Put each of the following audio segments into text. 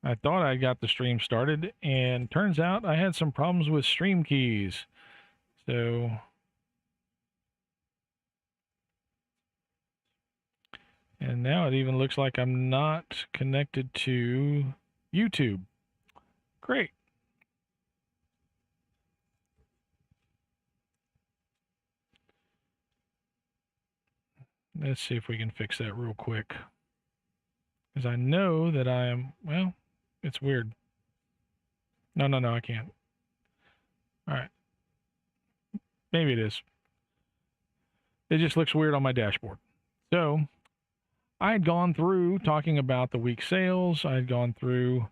I thought I got the stream started, and turns out I had some problems with stream keys. So, and now it even looks like I'm not connected to YouTube. Great. Let's see if we can fix that real quick. Because I know that I am, well, it's weird. No, I can't. All right. Maybe it is. It just looks weird on my dashboard. So I had gone through talking about the week sales. I had gone through,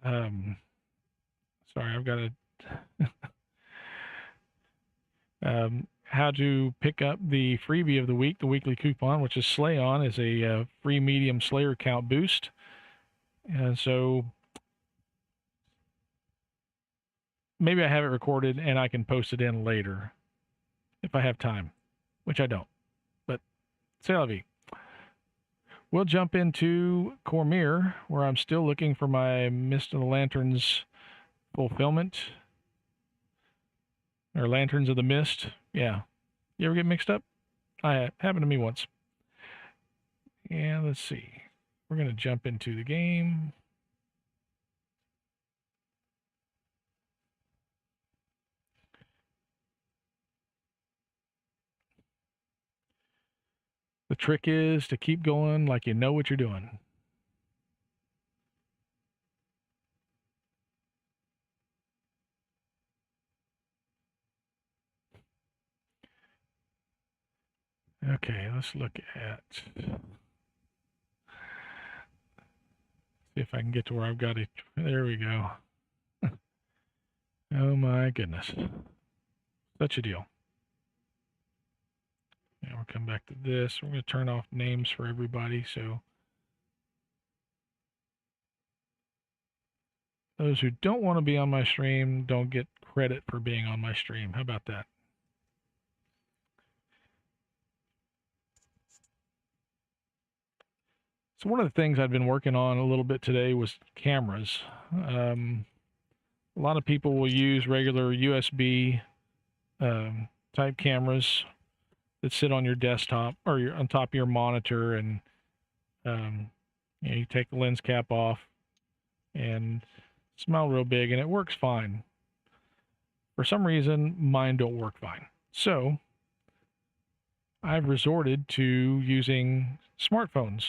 sorry, I've got to, how to pick up the freebie of the week, the weekly coupon, which is Slay On, is a free medium Slayer count boost. And so maybe I have it recorded and I can post it in later if I have time, which I don't. But c'est la vie. We'll jump into Cormyr, where I'm still looking for my Mist of the Lanterns fulfillment. Or Lanterns of the Mist. Yeah. You ever get mixed up? Happened to me once. And let's see. We're going to jump into the game. The trick is to keep going like you know what you're doing. Okay, let's look at, see if I can get to where I've got it. There we go. Oh my goodness. Such a deal. Now we'll come back to this. We're going to turn off names for everybody. So those who don't want to be on my stream don't get credit for being on my stream. How about that? So one of the things I've been working on a little bit today was cameras. A lot of people will use regular USB type cameras that sit on your desktop or on top of your monitor, and you take the lens cap off and smell real big, and it works fine. For some reason, mine don't work fine. So I've resorted to using smartphones.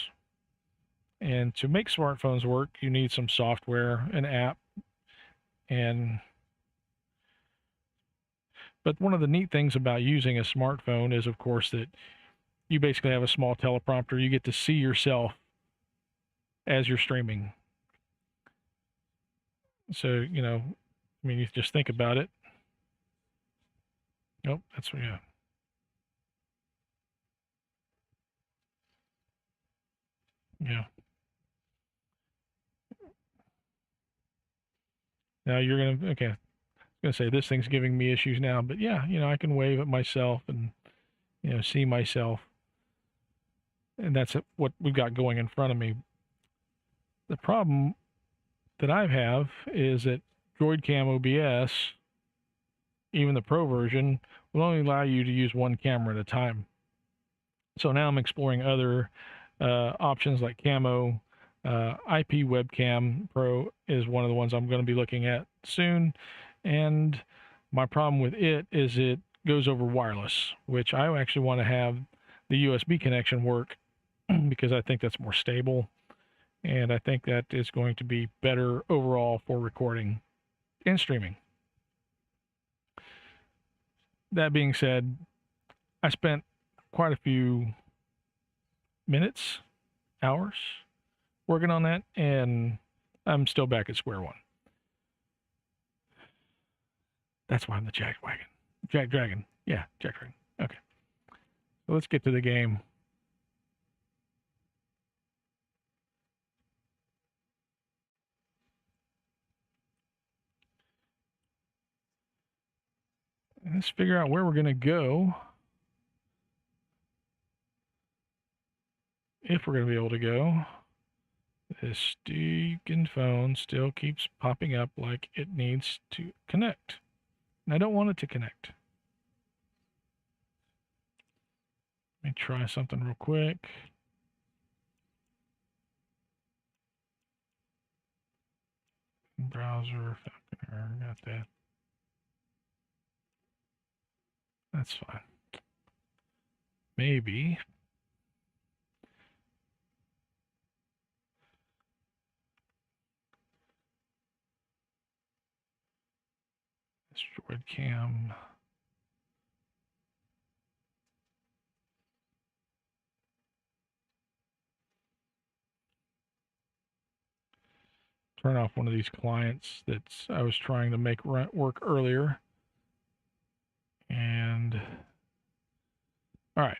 And to make smartphones work, you need some software, an app, but one of the neat things about using a smartphone is, of course, that you basically have a small teleprompter. You get to see yourself as you're streaming. So, I mean, you just think about it. Nope, that's, yeah. Yeah. Now you're going to, okay, I was going to say this thing's giving me issues now, but yeah, I can wave at myself and, see myself. And that's what we've got going in front of me. The problem that I have is that DroidCam OBS, even the Pro version, will only allow you to use one camera at a time. So now I'm exploring other options like Camo. IP Webcam Pro is one of the ones I'm going to be looking at soon. And my problem with it is it goes over wireless, which I actually want to have the USB connection work because I think that's more stable. And I think that is going to be better overall for recording and streaming. That being said, I spent quite a few minutes, hours working on that, and I'm still back at square one. That's why I'm the JackDrag0n. Yeah, JackDrag0n. Okay. So let's get to the game. Let's figure out where we're going to go. If we're going to be able to go. This stinking phone still keeps popping up like it needs to connect. And I don't want it to connect. Let me try something real quick. Browser, got that. That's fine. Maybe. Destroyed cam. Turn off one of these clients that I was trying to make work earlier. And all right.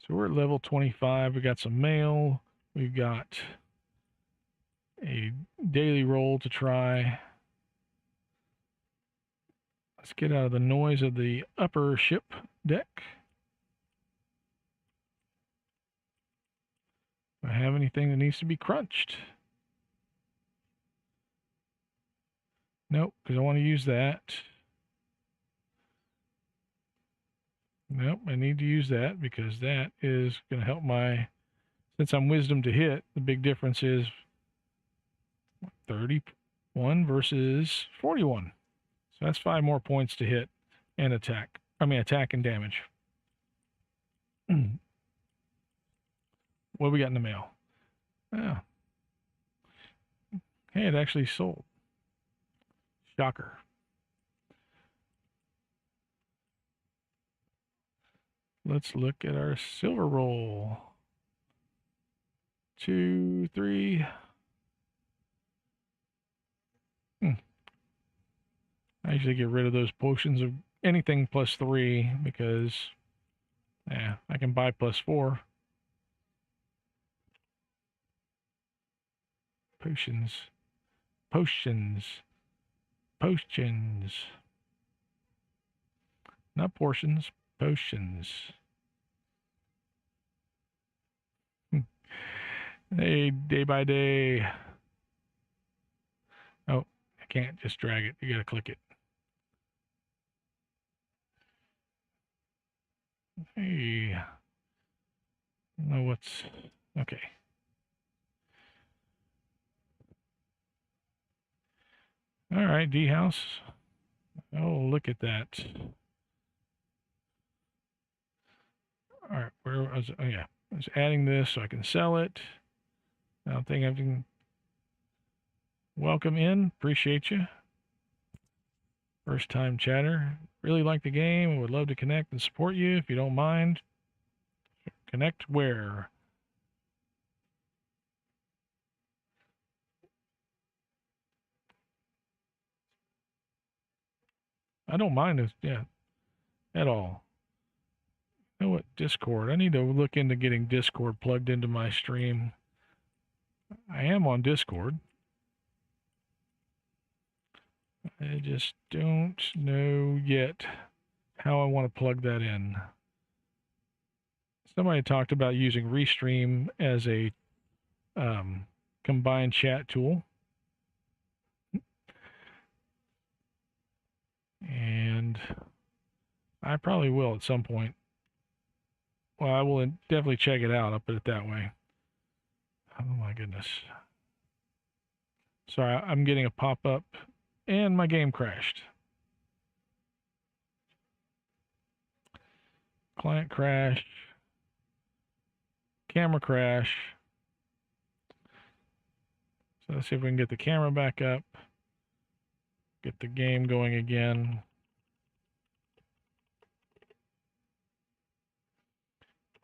So we're at level 25. We got some mail. We've got a daily roll to try. Let's get out of the noise of the upper ship deck. Do I have anything that needs to be crunched? Nope, because I want to use that. Nope, I need to use that because that is going to help my, since I'm wisdom to hit, the big difference is 31 versus 41. So that's 5 more points to hit and attack. I mean, attack and damage. What do we got in the mail? Oh. Hey, it actually sold. Shocker. Let's look at our silver roll. 2, 3. I usually get rid of those potions of anything plus 3 because, yeah, I can buy plus 4. Potions. Potions. Potions. Not portions. Potions. Hey, day by day. Oh, I can't just drag it. You gotta click it. Hey. No, what's... Okay. All right, D-House. Oh, look at that. All right, where was... Oh, yeah. I was adding this so I can sell it. I don't think I can... Welcome in. Appreciate you. First time chatter. Really like the game. Would love to connect and support you if you don't mind. Connect where? I don't mind this, yeah, at all. You know what? Discord. I need to look into getting Discord plugged into my stream. I am on Discord. I just don't know yet how I want to plug that in. Somebody talked about using Restream as a combined chat tool. And I probably will at some point. Well, I will definitely check it out. I'll put it that way. Oh my goodness. Sorry, I'm getting a pop-up and my game crashed. Client crash. Camera crash. So let's see if we can get the camera back up. Get the game going again.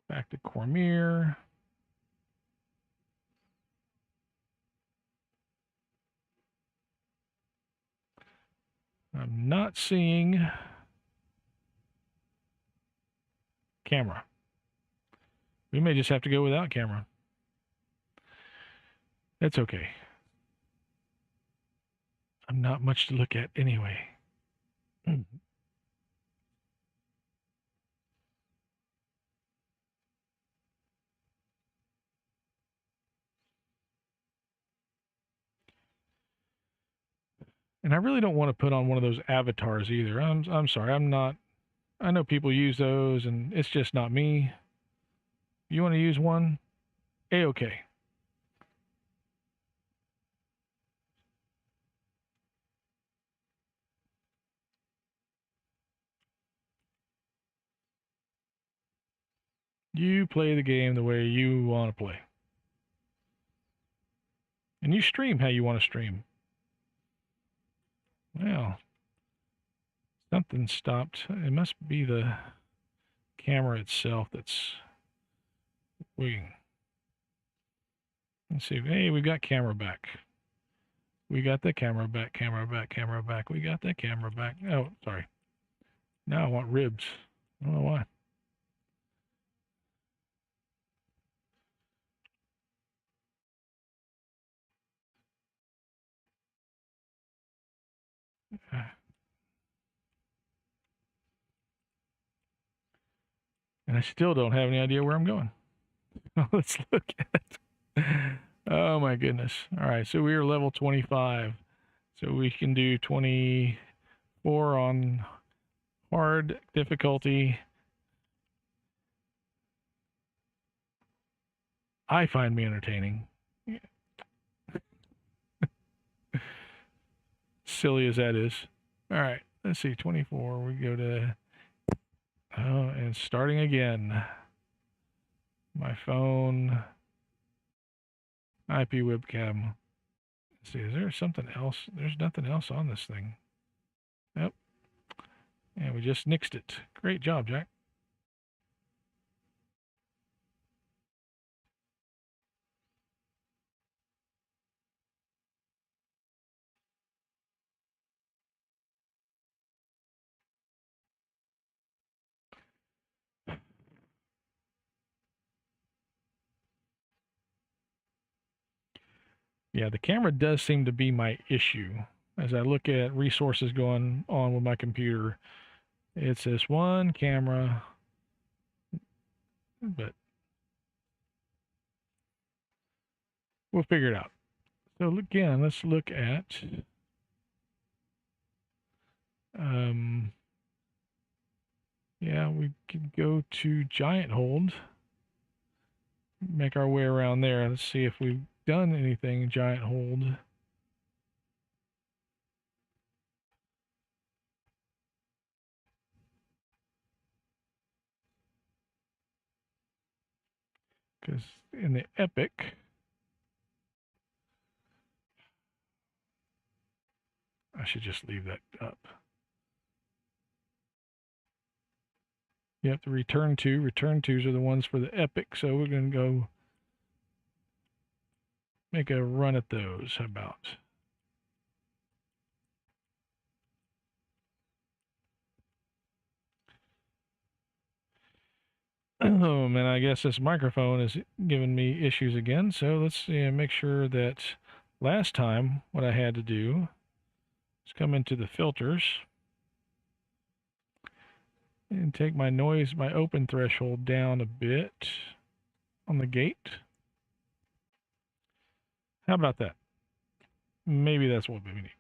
Back to Cormyr. I'm not seeing camera. We may just have to go without camera. That's okay. I'm not much to look at anyway. And I really don't want to put on one of those avatars either. I'm sorry, I'm not. I know people use those, and it's just not me. You want to use one? A-okay. You play the game the way you want to play. And you stream how you want to stream. Well, something stopped. It must be the camera itself that's waiting. Let's see. Hey, we got camera back. We got the camera back, camera back, camera back. We got the camera back. Oh, sorry. Now I want ribs. I don't know why. And I still don't have any idea where I'm going. Let's look at it. Oh my goodness. All right, so we are level 25. So we can do 24 on hard difficulty. I find me entertaining. Silly as that is. All right, let's see, 24. We go to, oh, and starting again. My phone, IP webcam. Let's see, is there something else? There's nothing else on this thing. Yep. And we just nixed it. Great job, Jack. Yeah, the camera does seem to be my issue. As I look at resources going on with my computer, it's this one camera, but we'll figure it out. So again, let's look at yeah, we can go to giant hold, make our way around there. Let's see if we've done anything giant hold. Because in the epic, I should just leave that up. You have to return to. Return twos are the ones for the epic, so we're going to go make a run at those. How about? Oh, man, I guess this microphone is giving me issues again. So let's make sure that last time what I had to do is come into the filters and take my noise, my open threshold down a bit on the gate. How about that? Maybe that's what we need.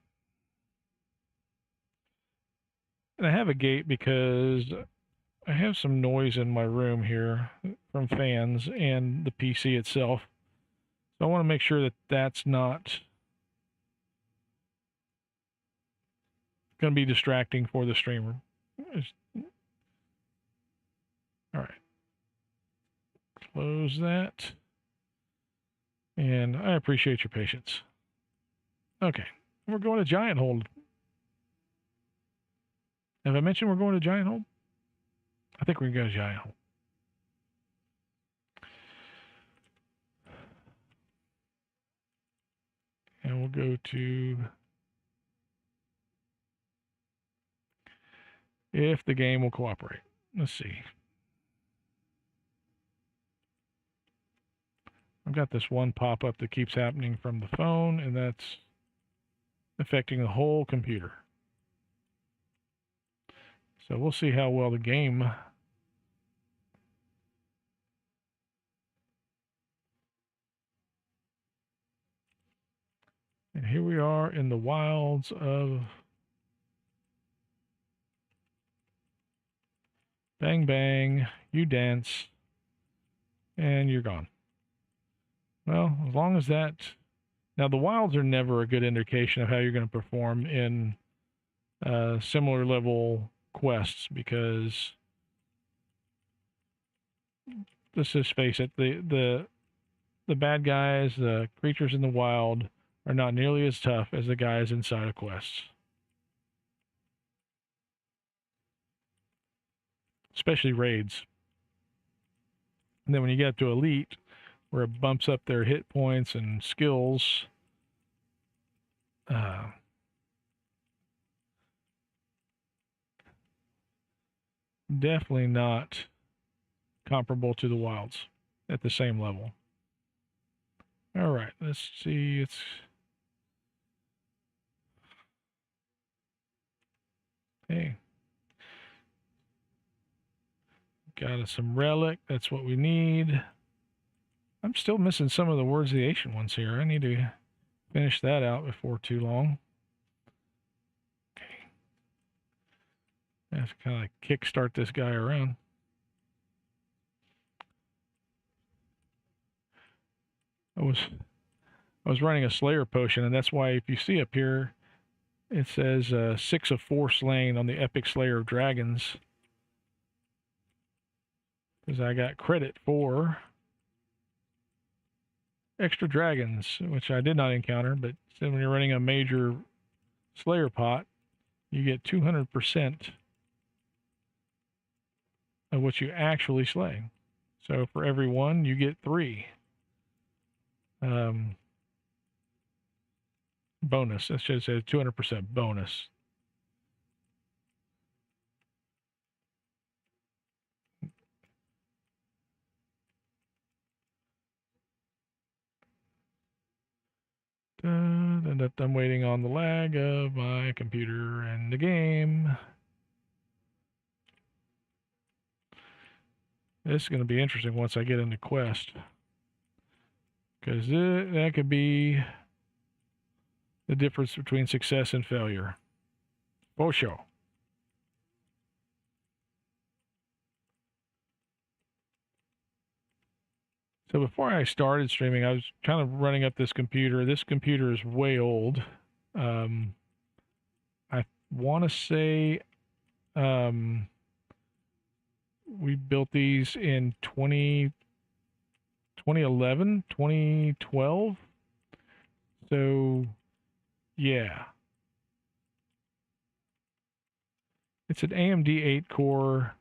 And I have a gate because I have some noise in my room here from fans and the PC itself. So I want to make sure that that's not going to be distracting for the streamer. All right. Close that. And I appreciate your patience. Okay. We're going to giant hold. Have I mentioned we're going to giant hold? I think we're going to go to giant hold. And we'll go to if the game will cooperate. Let's see. I've got this one pop-up that keeps happening from the phone, and that's affecting the whole computer. So we'll see how well the game And here we are in the wilds of bang bang, you dance, and you're gone. Well, as long as that... Now, the wilds are never a good indication of how you're going to perform in similar level quests, because let's just face it, the bad guys, the creatures in the wild, are not nearly as tough as the guys inside of quests. Especially raids. And then when you get up to elite, where it bumps up their hit points and skills, definitely not comparable to the wilds at the same level. All right, let's see. It's hey, got us some relic. That's what we need. I'm still missing some of the words of the ancient ones here. I need to finish that out before too long. Okay. I have to kind of kickstart this guy around. I was running a Slayer potion, and that's why if you see up here, it says 6 of 4 slain on the Epic Slayer of Dragons. Because I got credit for extra dragons, which I did not encounter, but when you're running a major Slayer pot, you get 200% of what you actually slay. So for every 1, you get 3. Bonus. That should say 200% bonus. I'm waiting on the lag of my computer and the game. This is going to be interesting once I get into quest, because that could be the difference between success and failure. For sure. So before I started streaming, I was kind of running up this computer. This computer is way old. I want to say we built these in 2011, 2012. So, yeah. It's an AMD 8-core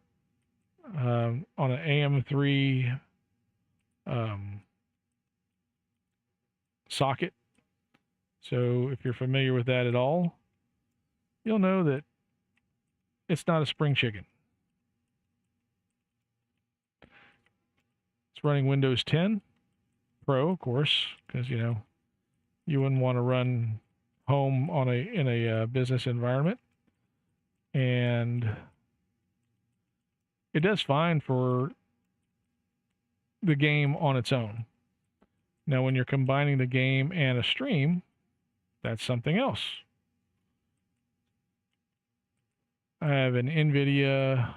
on an AM3 socket. So if you're familiar with that at all, you'll know that it's not a spring chicken. It's running Windows 10 Pro, of course, because you wouldn't want to run home in a business environment, and it does fine for the game on its own. Now, when you're combining the game and a stream, that's something else. I have an NVIDIA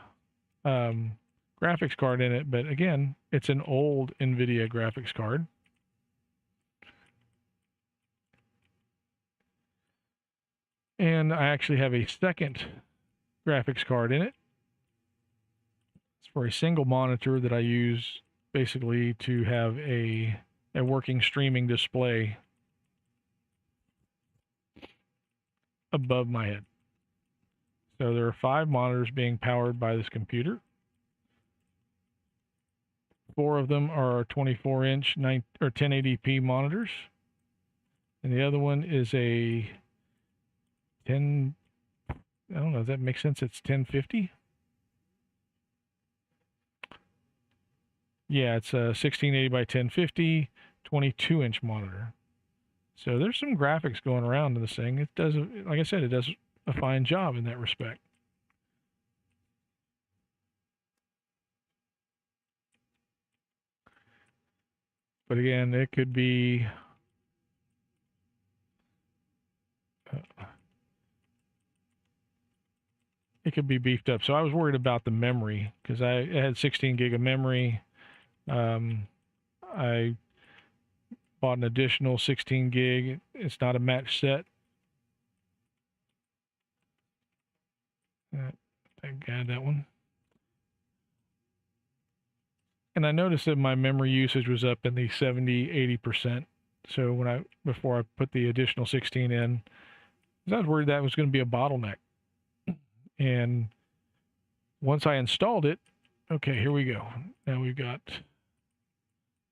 graphics card in it, but again, it's an old NVIDIA graphics card. And I actually have a second graphics card in it. It's for a single monitor that I use basically to have a working streaming display above my head. So there are 5 monitors being powered by this computer. 4 of them are 24-inch 1080p monitors, and the other one is a 10. I don't know if that makes sense. It's 1050. Yeah, it's a 1680 by 1050, 22-inch monitor. So there's some graphics going around in this thing. It does, like I said, it does a fine job in that respect. But again, it could be it could be beefed up. So I was worried about the memory because I had 16 gig of memory. I bought an additional 16 gig. It's not a match set. I got that one. And I noticed that my memory usage was up in the 70, 80%. So before I put the additional 16 in, I was worried that was going to be a bottleneck. And once I installed it, okay, here we go. Now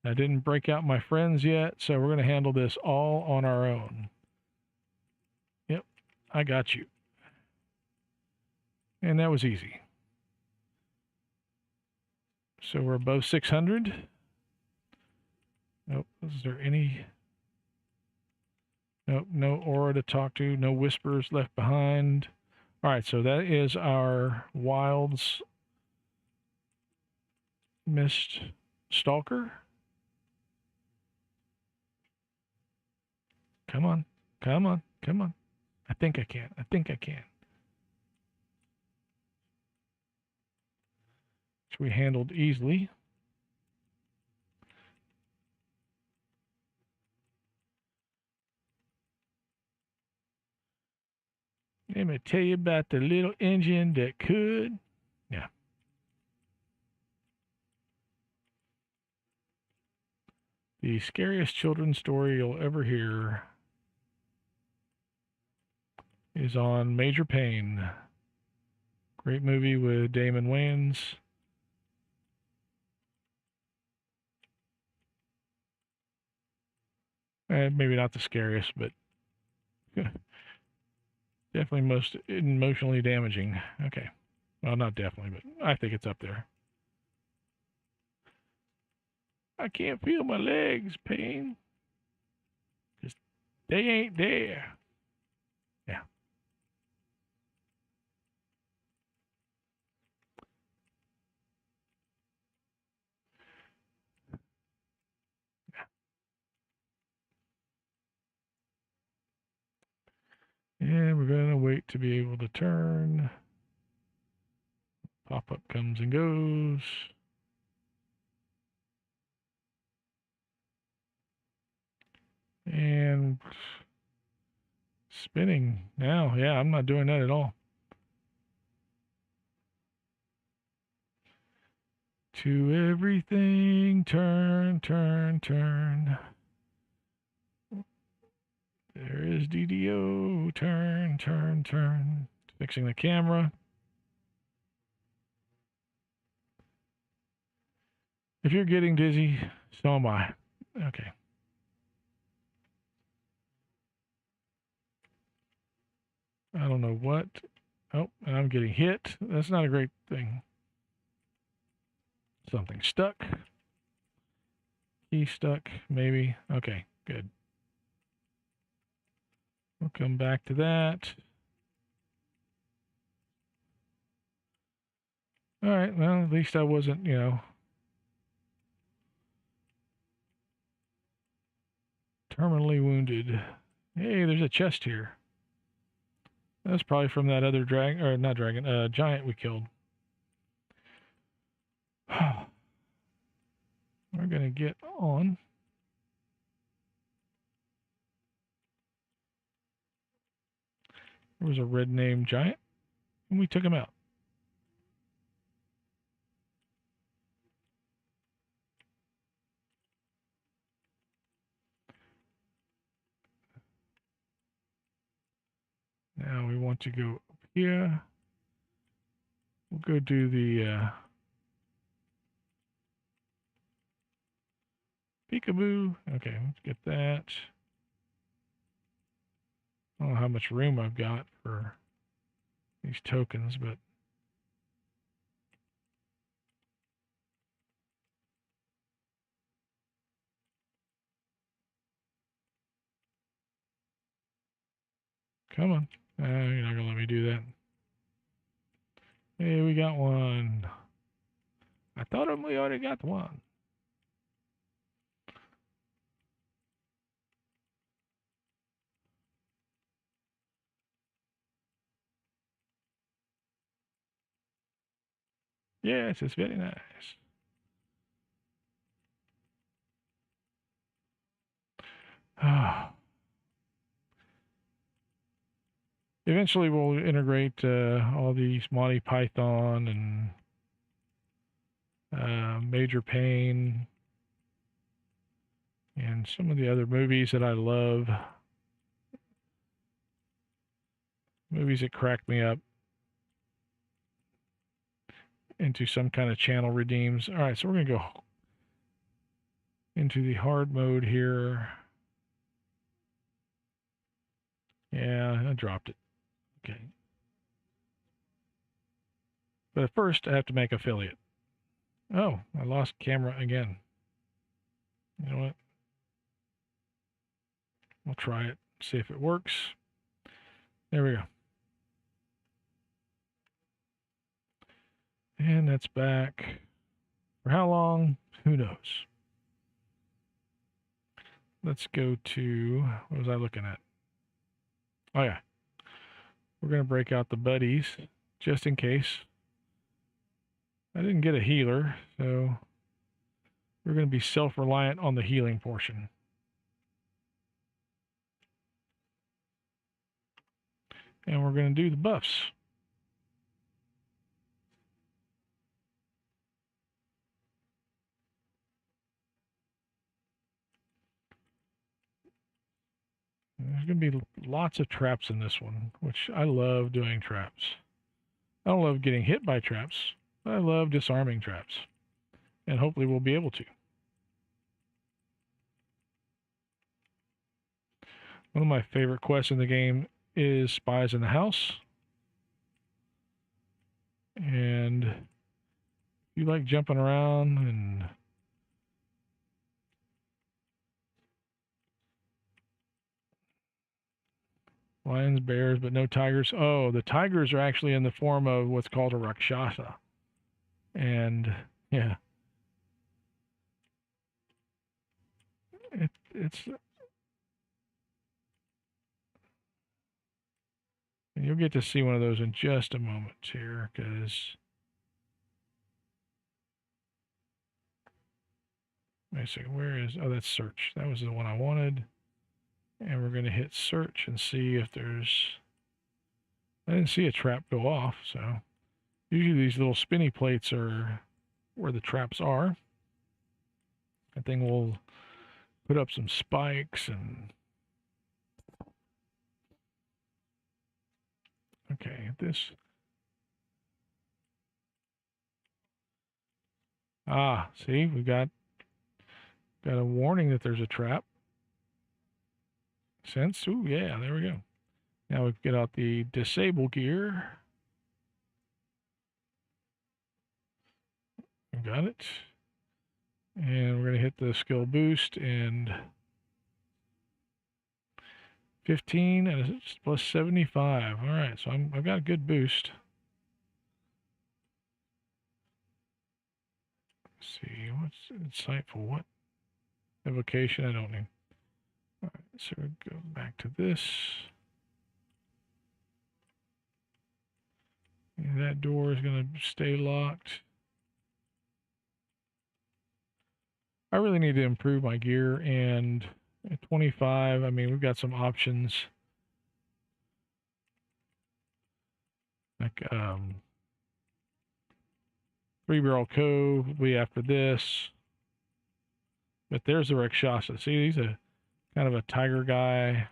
I didn't break out my friends yet, so we're going to handle this all on our own. Yep, I got you. And that was easy. So we're above 600. Nope, is there any... Nope, no aura to talk to, no whispers left behind. All right, so that is our Wilds Mist Stalker. Come on, come on, come on. I think I can. I think I can. Which we handled easily. Let me tell you about the little engine that could. Yeah. The scariest children's story you'll ever hear is on Major Payne. Great movie with Damon Wayans. Maybe not the scariest, but definitely most emotionally damaging. Okay. Well, not definitely, but I think it's up there. I can't feel my legs, Payne. Just, they ain't there. Yeah. And we're going to wait to be able to turn. Pop-up comes and goes. And spinning now. Yeah, I'm not doing that at all. To everything, turn, turn, turn. There is DDO, turn, turn, turn. Fixing the camera. If you're getting dizzy, so am I. Okay. I don't know what. Oh, and I'm getting hit. That's not a great thing. Something stuck. Key stuck, maybe. Okay, good. We'll come back to that. All right, well, at least I wasn't, terminally wounded. Hey, there's a chest here. That's probably from that other dragon, or not dragon, giant we killed. We're going to get on. There was a red name giant, and we took him out. Now we want to go up here. We'll go do the peekaboo. Okay, let's get that. I don't know how much room I've got for these tokens, but come on. You're not going to let me do that. Hey, we got one. I thought we already got one. Yes, it's very nice. Eventually, we'll integrate all these Monty Python and Major Payne and some of the other movies that I love. Movies that crack me up into some kind of channel redeems. All right, so we're going to go into the hard mode here. Yeah, I dropped it. Okay. But at first, I have to make affiliate. Oh, I lost camera again. You know what? We'll try it, see if it works. There we go. And that's back. For how long? Who knows? Let's go to, what was I looking at? Oh yeah. We're going to break out the buddies just in case. I didn't get a healer, so we're going to be self-reliant on the healing portion. And we're going to do the buffs. There's going to be lots of traps in this one, which I love doing traps. I don't love getting hit by traps, but I love disarming traps. And hopefully we'll be able to. One of my favorite quests in the game is Spies in the House. And if you like jumping around and lions, bears, but no tigers. Oh, the tigers are actually in the form of what's called a Rakshasa. And yeah, it's and you'll get to see one of those in just a moment here, because wait a second, where is, oh, that's search. That was the one I wanted. And we're going to hit search and see if there's, I didn't see a trap go off, so usually these little spinny plates are where the traps are. I think we'll put up some spikes and okay, this. Ah, see, we got a warning that there's a trap. Sense. Ooh, yeah, there we go. Now we get out the disable gear. We got it. And we're going to hit the skill boost and 15 and it's plus 75. All right, so I've got a good boost. Let's see, what's insightful? What? Evocation, I don't know. All right, so we go back to this. And that door is going to stay locked. I really need to improve my gear, and at 25, I mean, we've got some options. Like, 3-barrel cove will be after this. But there's the Rakshasa. See, he's a kind of a tiger guy.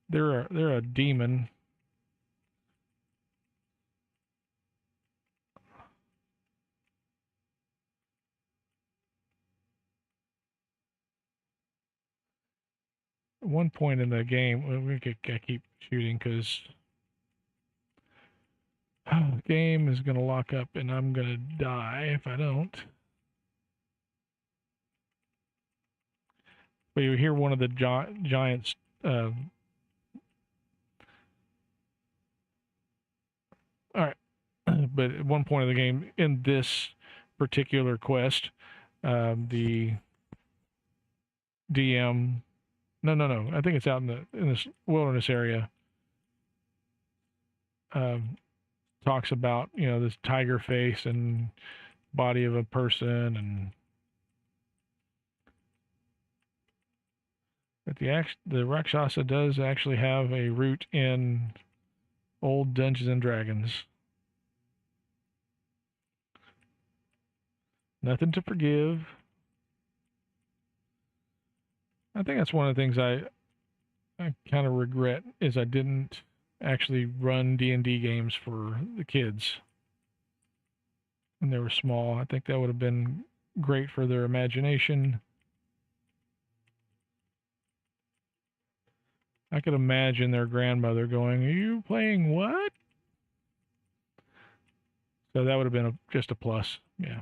They're a demon. At one point in the game, I keep shooting because the game is going to lock up and I'm going to die if I don't. But you hear one of the giants. All right. But at one point in the game, in this particular quest, the DM, no, I think it's out in this wilderness area. talks about, you know, this tiger face and body of a person, and but the Rakshasa does actually have a root in old Dungeons and Dragons. Nothing to forgive. I think that's one of the things I kind of regret is I didn't actually run D&D games for the kids when they were small. I think that would have been great for their imagination. I could imagine their grandmother going, "Are you playing what?" So that would have been just a plus. Yeah.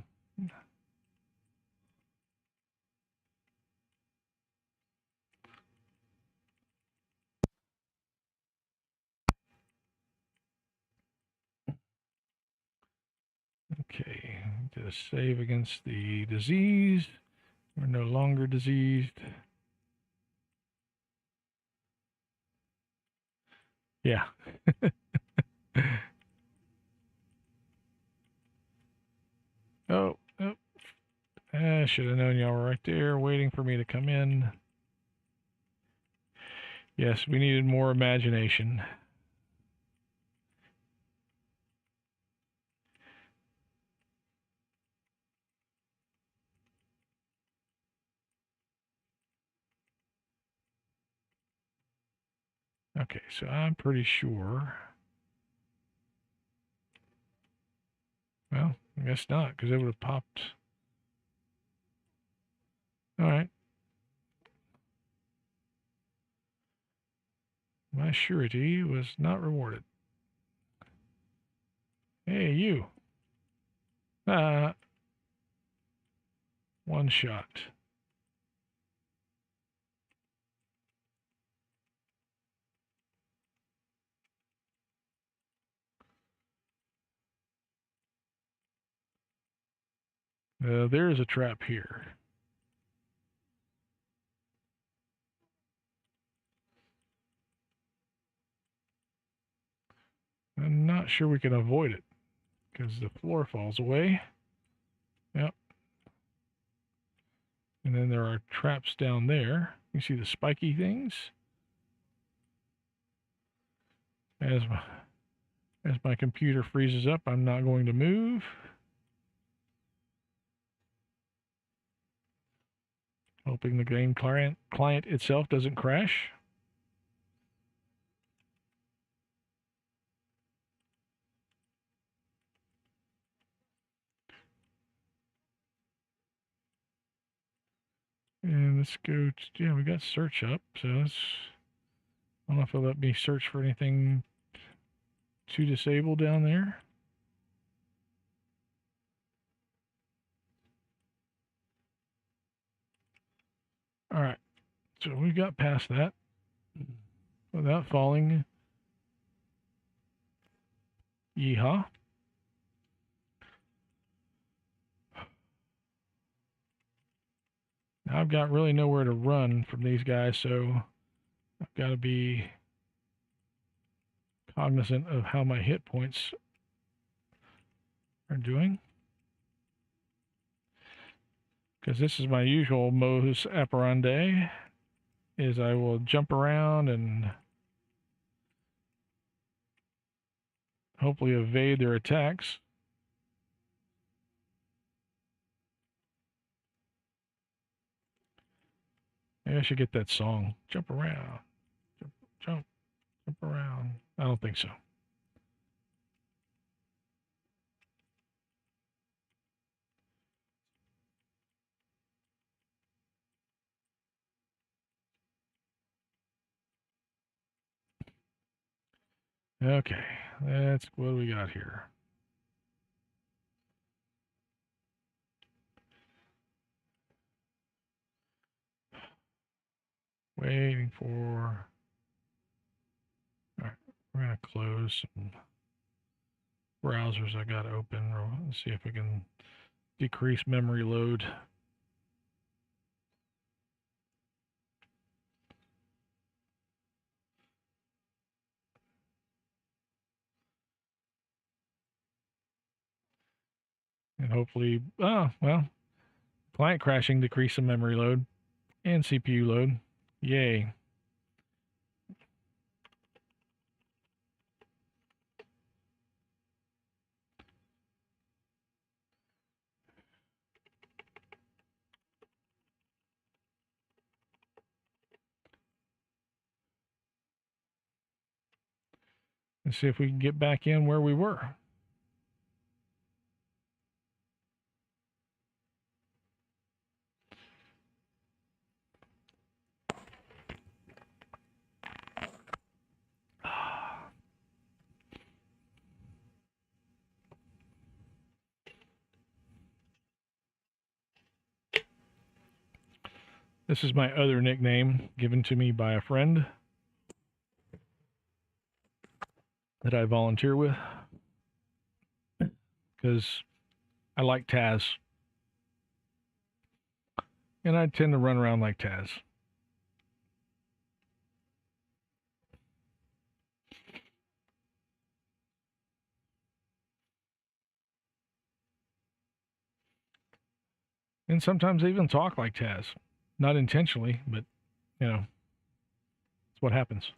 Okay, did a save against the disease. We're no longer diseased. Yeah. Oh, I should have known y'all were right there waiting for me to come in. Yes, we needed more imagination. Okay, so I'm pretty sure. Well, I guess not, because it would have popped. All right. My surety was not rewarded. Hey, you. One shot. There's a trap here. I'm not sure we can avoid it because the floor falls away. Yep. And then there are traps down there. You see the spiky things? As my computer freezes up, I'm not going to move. Hoping the game client itself doesn't crash. And let's go to, yeah, we got search up, so let's, I don't know if it'll let me search for anything to disable down there. All right, so we got past that without falling. Yeehaw. Now I've got really nowhere to run from these guys, so I've got to be cognizant of how my hit points are doing. Because this is my usual modus operandi, is I will jump around and hopefully evade their attacks. Maybe I should get that song. Jump around. Jump around. I don't think so. Okay, what do we got here? Waiting for. All right, we're gonna close some browsers I got open. Let's see if we can decrease memory load. And hopefully, oh, well, client crashing decrease some memory load and CPU load. Yay. Let's see if we can get back in where we were. This is my other nickname given to me by a friend that I volunteer with because I like Taz. And I tend to run around like Taz. And sometimes I even talk like Taz. Not intentionally, but, you know, it's what happens.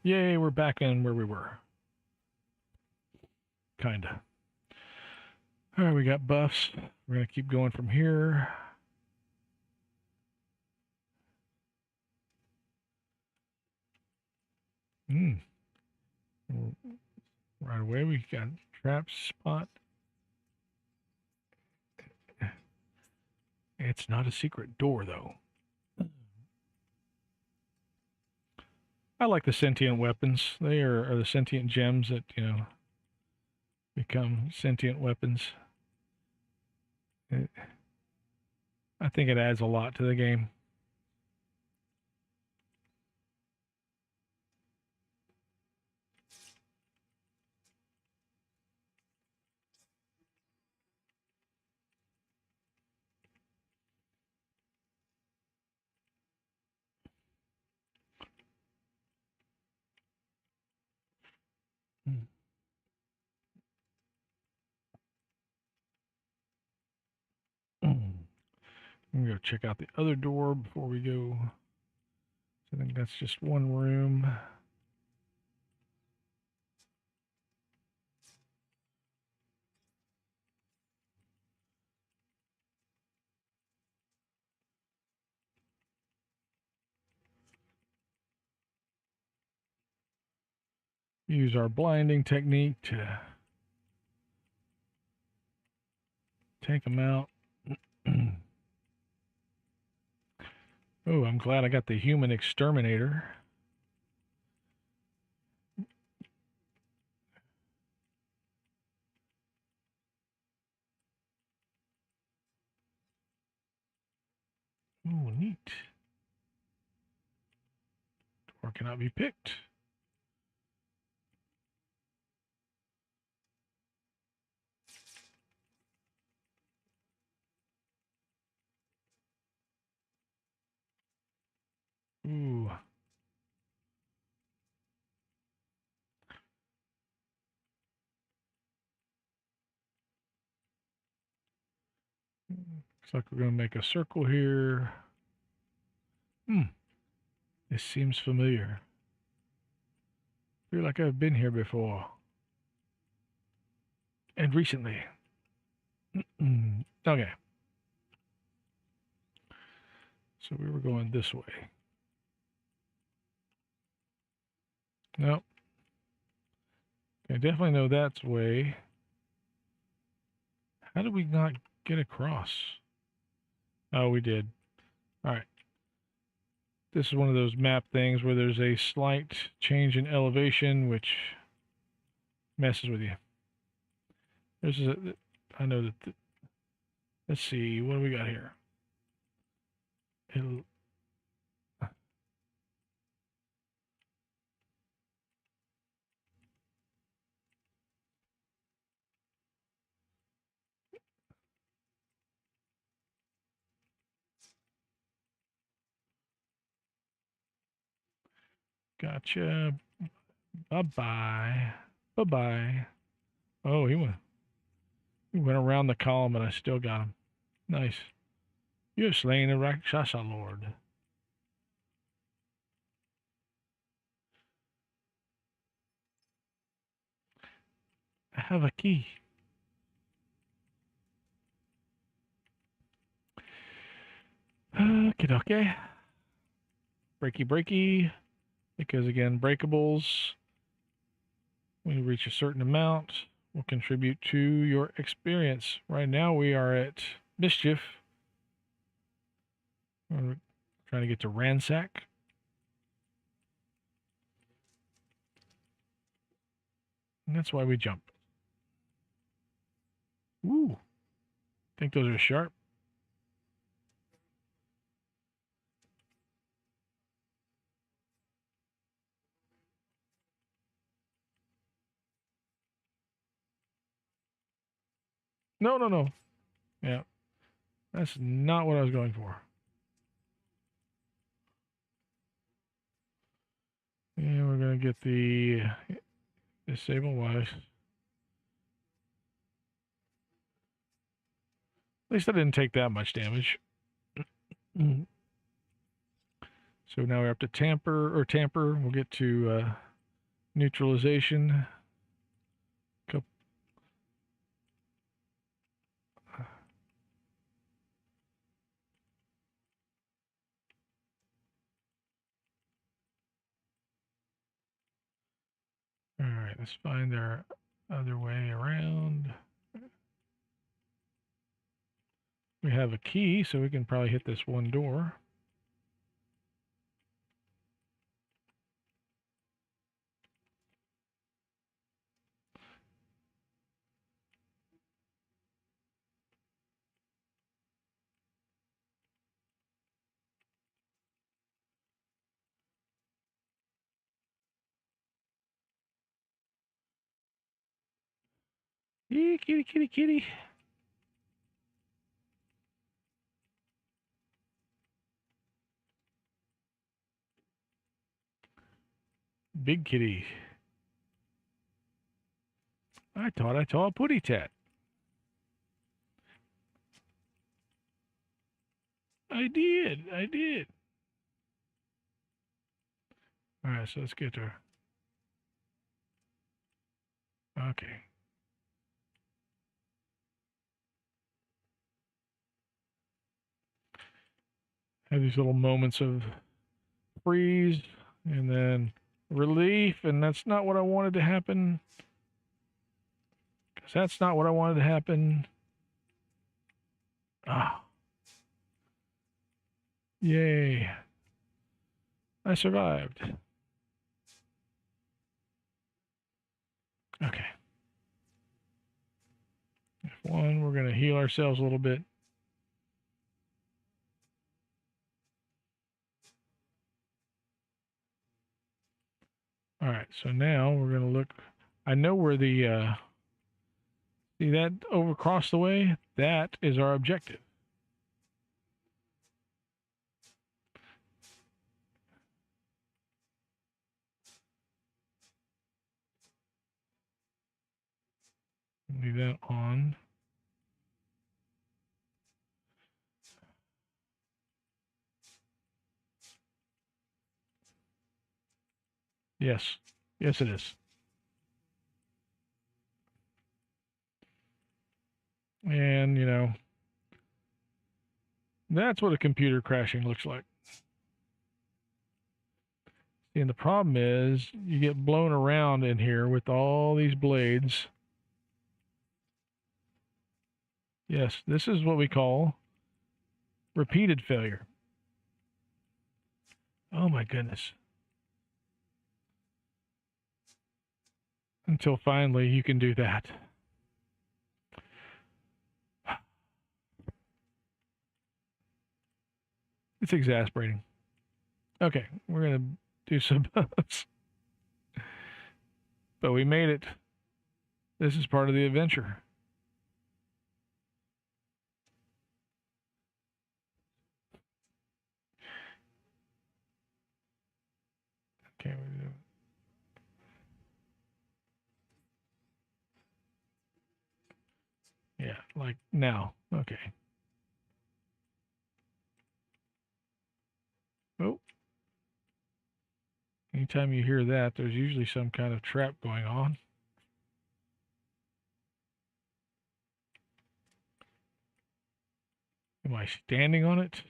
Yay, we're back in where we were. Kinda. All right, we got buffs. We're going to keep going from here. Right away, we got trap spot. It's not a secret door, though. I like the sentient weapons. They are the sentient gems that, you know, become sentient weapons. I think it adds a lot to the game. I'm going to go check out the other door before we go. I think that's just one room. Use our blinding technique to take them out. Oh, I'm glad I got the human exterminator. Oh, neat. Door cannot be picked. Ooh. Looks like we're going to make a circle here. This seems familiar. Feel like I've been here before. And recently. Okay. So we were going this way. Nope. I definitely know that's way. How did we not get across? Oh, we did. All right. This is one of those map things where there's a slight change in elevation, which messes with you. I know that, let's see, what do we got here? Gotcha. Bye-bye. Bye-bye. Oh, he went around the column and I still got him. Nice. You have slain a Rakshasa Lord. I have a key. Okay. Breaky. Because again, breakables, when you reach a certain amount, will contribute to your experience. Right now we are at mischief. We're trying to get to ransack. And that's why we jump. Ooh. Think those are sharp. No. Yeah. That's not what I was going for. And we're going to get the disable wise. At least I didn't take that much damage. So now we're up to tamper. We'll get to neutralization. All right, let's find our other way around. We have a key, so we can probably hit this one door. Kitty, kitty. Big kitty. I thought I saw a putty tat. I did. All right, so let's get her. Okay. Have these little moments of freeze and then relief, and that's not what I wanted to happen. Because that's not what I wanted to happen. Ah. Yay. I survived. Okay. F1, we're going to heal ourselves a little bit. All right, so now we're going to look. I know where the, see that over across the way? That is our objective. Leave that on. Yes. Yes, it is. And, you know, that's what a computer crashing looks like. And the problem is you get blown around in here with all these blades. Yes, this is what we call repeated failure. Oh my goodness. Until finally you can do that. It's exasperating. Okay, we're going to do some but we made it. This is part of the adventure. Can't we do? Yeah, like now. Okay. Oh. Anytime you hear that, there's usually some kind of trap going on. Am I standing on it?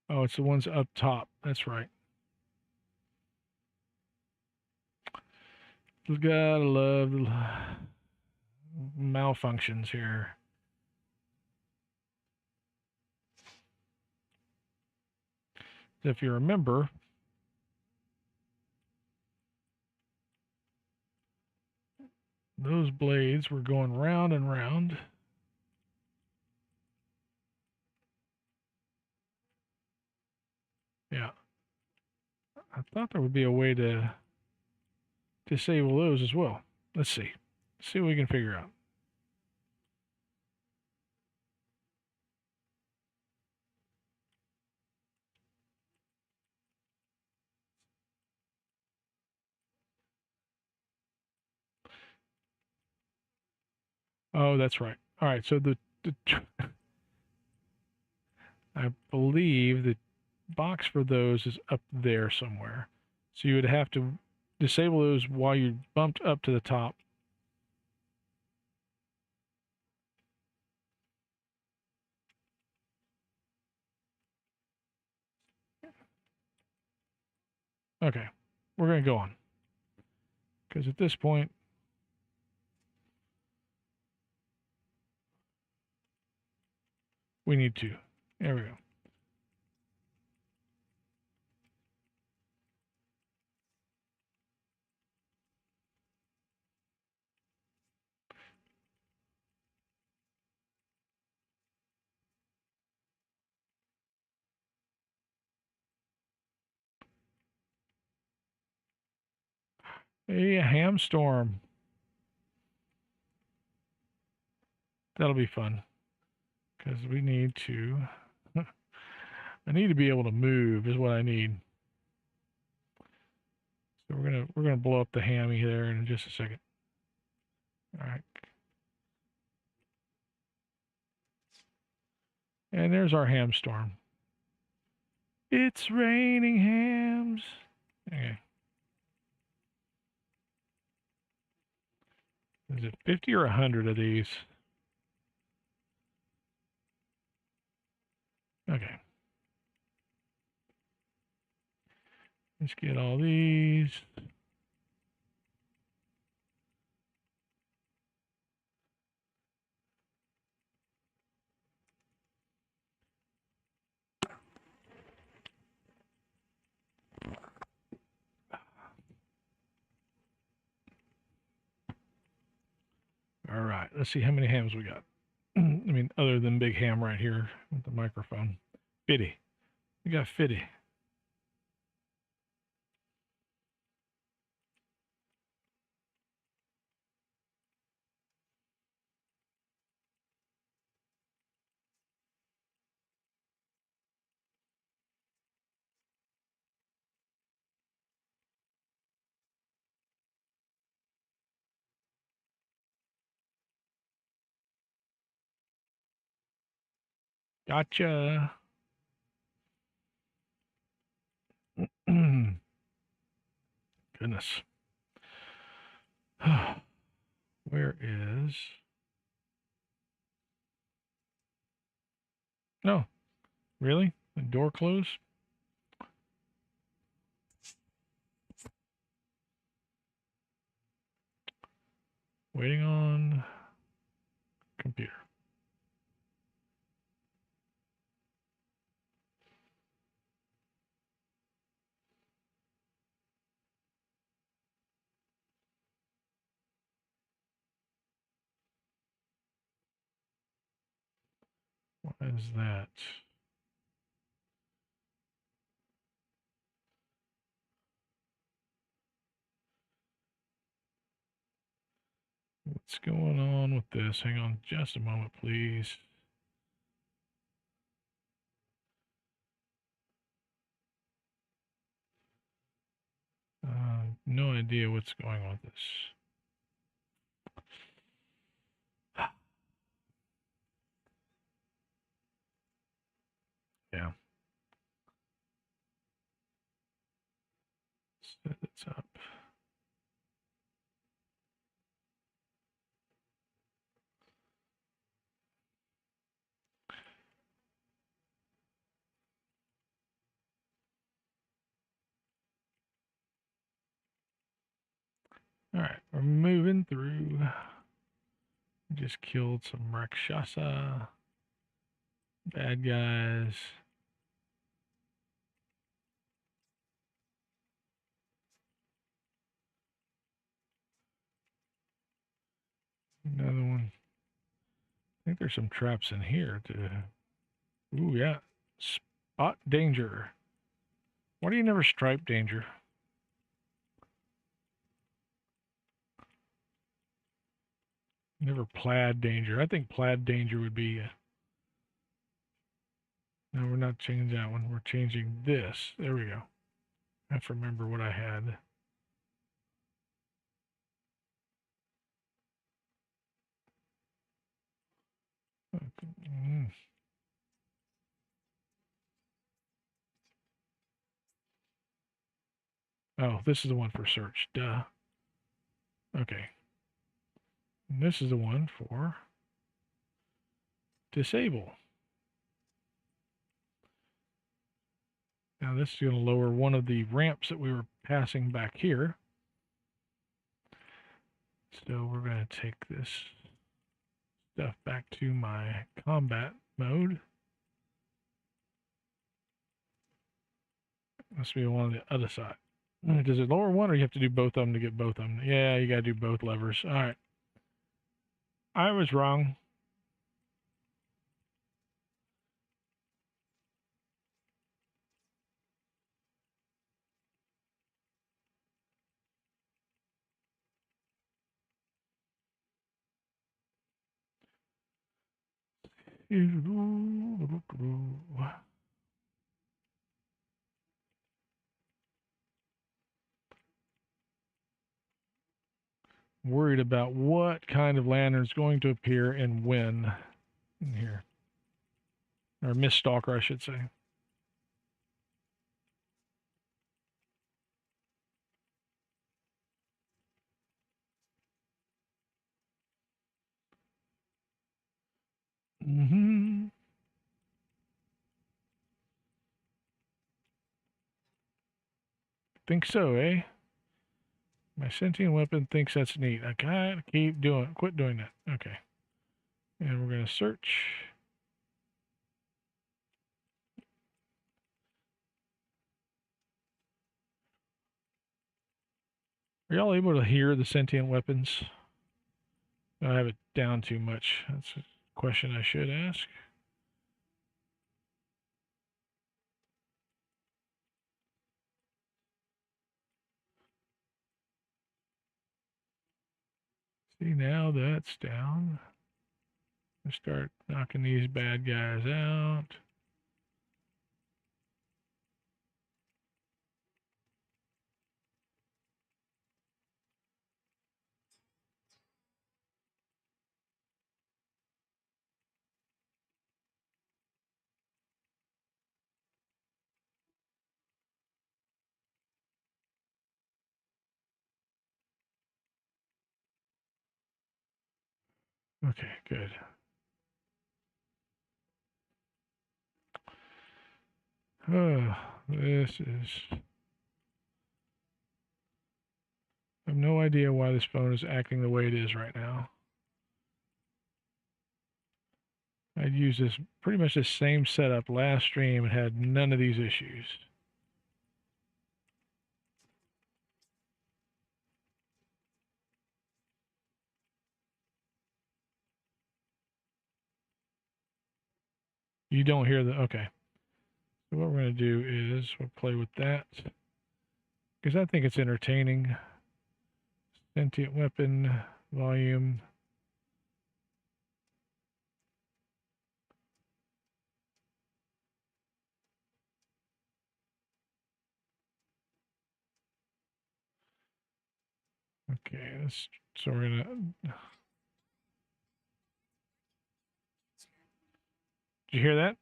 Oh, it's the ones up top. That's right. You gotta love the malfunctions here. If you remember, those blades were going round and round. Yeah. I thought there would be a way to disable those as well. Let's see. Let's see what we can figure out. Oh, that's right. All right. So I believe the box for those is up there somewhere. So you would have to disable those while you bumped up to the top. Okay. We're going to go on. Because at this point, we need to. There we go. Hey, a ham storm. That'll be fun. Because we need to. I need to be able to move is what I need. So we're gonna blow up the hammy there in just a second. All right. And there's our ham storm. It's raining hams. Okay. Is it 50 or 100 of these? Okay. Let's get all these. All right. Let's see how many hams we got. I mean, other than big ham right here with the microphone. 50. We got 50. Gotcha. Goodness. Where is... No. Really? The door closed? Waiting on computer. What is that? What's going on with this? Hang on just a moment, please. No idea what's going on with this. Yeah. Set this up. All right, we're moving through. Just killed some Rakshasa. Bad guys. Another one. I think there's some traps in here too. Ooh, yeah. Spot danger. Why do you never stripe danger? Never plaid danger. I think plaid danger would be. No, we're not changing that one. We're changing this. There we go. I have to remember what I had. Okay. Oh, this is the one for search. Duh. Okay. And this is the one for disable. Now this is going to lower one of the ramps that we were passing back here. So we're going to take this stuff back to my combat mode. Must be on the other side. Does it lower one, or you have to do both of them to get both of them? Yeah, you got to do both levers. All right. I was wrong. Worried about what kind of lantern is going to appear and when in here. Or Mist Stalker, I should say. Mm-hmm. Think so, eh? My sentient weapon thinks that's neat. I gotta quit doing that. Okay. And we're gonna search. Are y'all able to hear the sentient weapons? I have it down too much. That's a question I should ask. See, now that's down. Let's start knocking these bad guys out. Okay, good. Oh, this is... I have no idea why this phone is acting the way it is right now. I'd used this pretty much the same setup last stream and had none of these issues. You don't hear the... Okay. So what we're going to do is we'll play with that. Because I think it's entertaining. Sentient weapon. volume. Okay, so we're gonna. Did you hear that?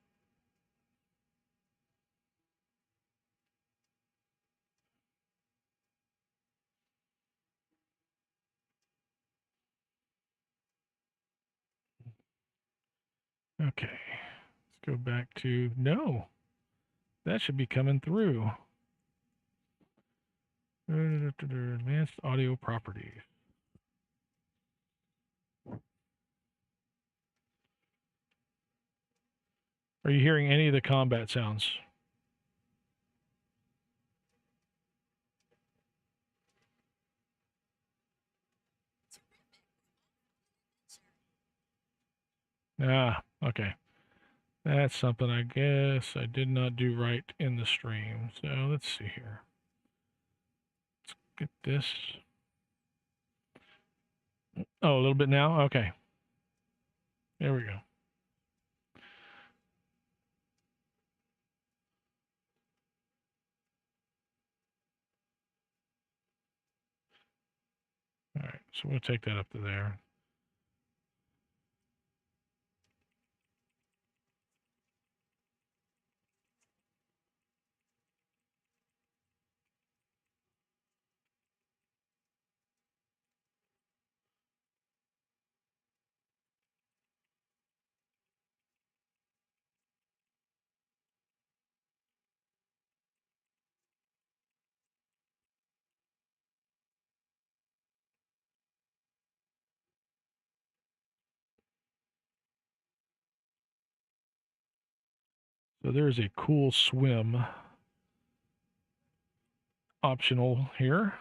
Okay, let's go back to, no, that should be coming through. Advanced audio properties. Are you hearing any of the combat sounds? Ah, okay. That's something I guess I did not do right in the stream. So let's see here. Let's get this. Oh, a little bit now? Okay. There we go. All right, so we'll take that up to there. So there's a cool swim optional here.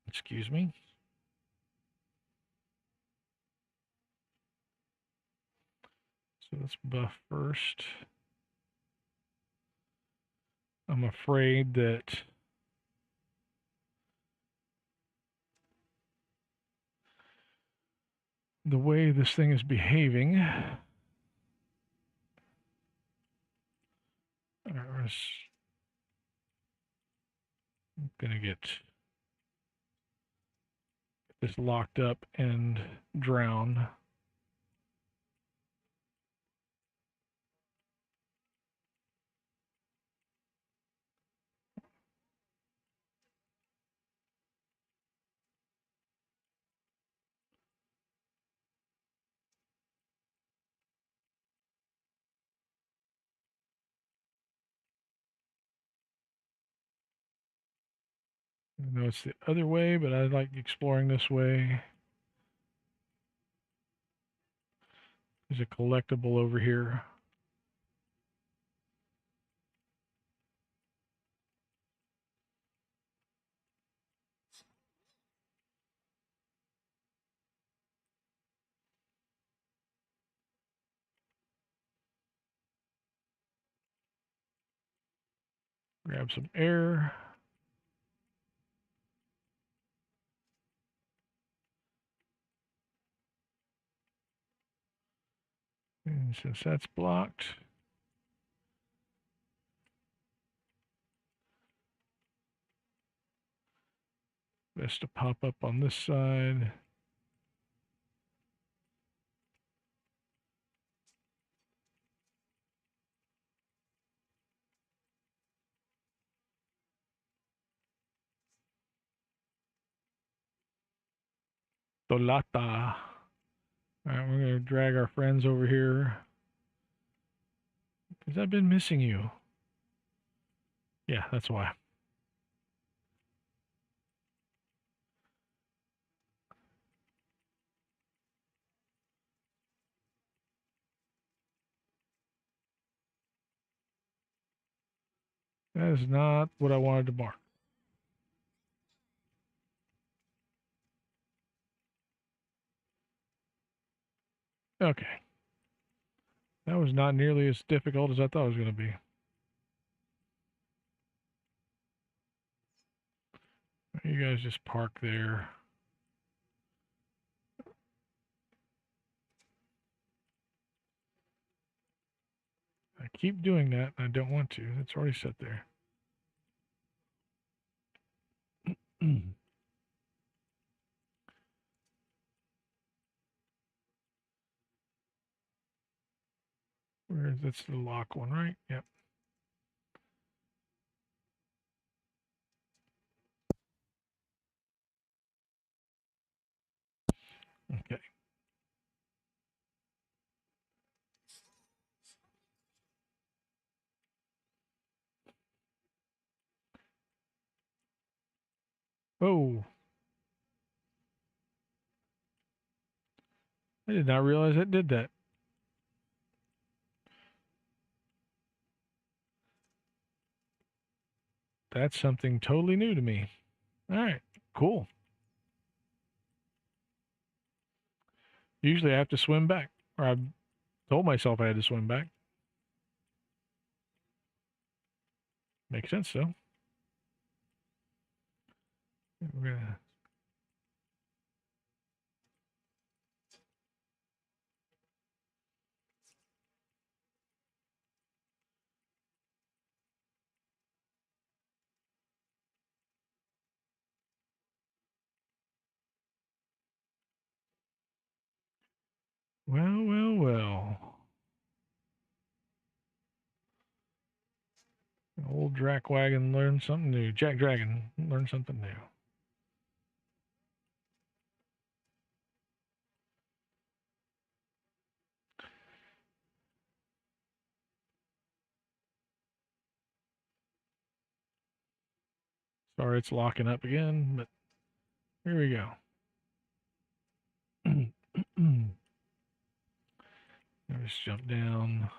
Excuse me. So let's buff first. I'm afraid that the way this thing is behaving, I'm gonna get this locked up and drown. I know it's the other way, but I like exploring this way. There's a collectible over here. Grab some air. And since that's blocked, best to pop up on this side. Dolata. All right, we're going to drag our friends over here. Because I've been missing you. Yeah, that's why. That is not what I wanted to mark. Okay. That was not nearly as difficult as I thought it was going to be. You guys just park there. I keep doing that, and I don't want to. It's already set there. Where's that's the lock one, right? Yep. Okay. Oh, I did not realize it did that. That's something totally new to me. All right, cool. Usually I have to swim back, or I told myself I had to swim back. Makes sense, though. We're gonna... Well, well, well. Old Drac-wagon learned something new. JackDrag0n learned something new. Sorry, it's locking up again, but here we go. Let's jump down.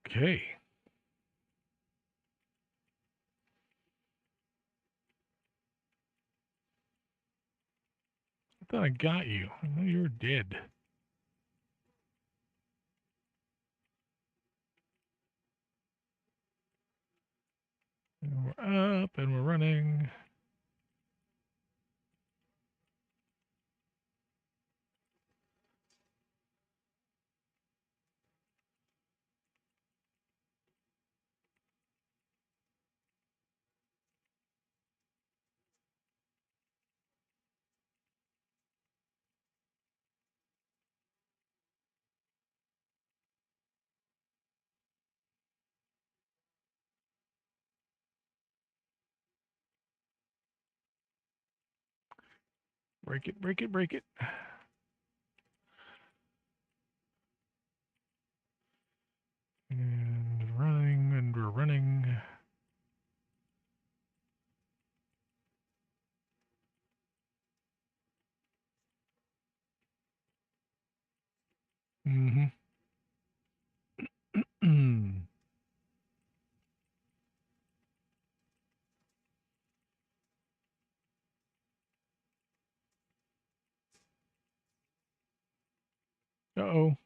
Okay. I thought I got you. I know you were dead. And we're up and we're running. Break it, break it, break it. And running, and we're running. Mm-hmm. Uh-oh.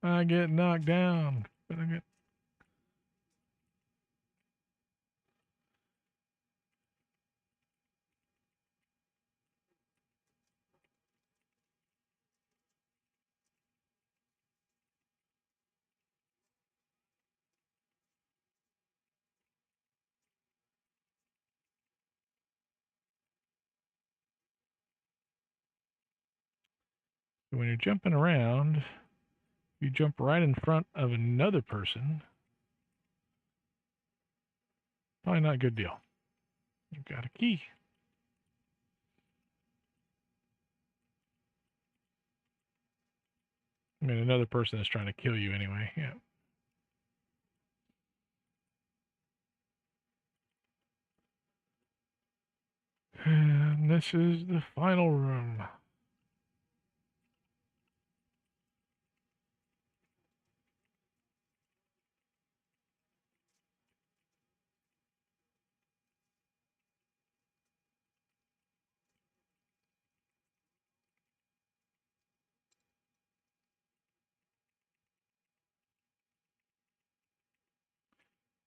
I get knocked down. But I get... When you're jumping around, you jump right in front of another person. Probably not a good deal. You've got a key. I mean, another person is trying to kill you anyway. Yeah. And this is the final room.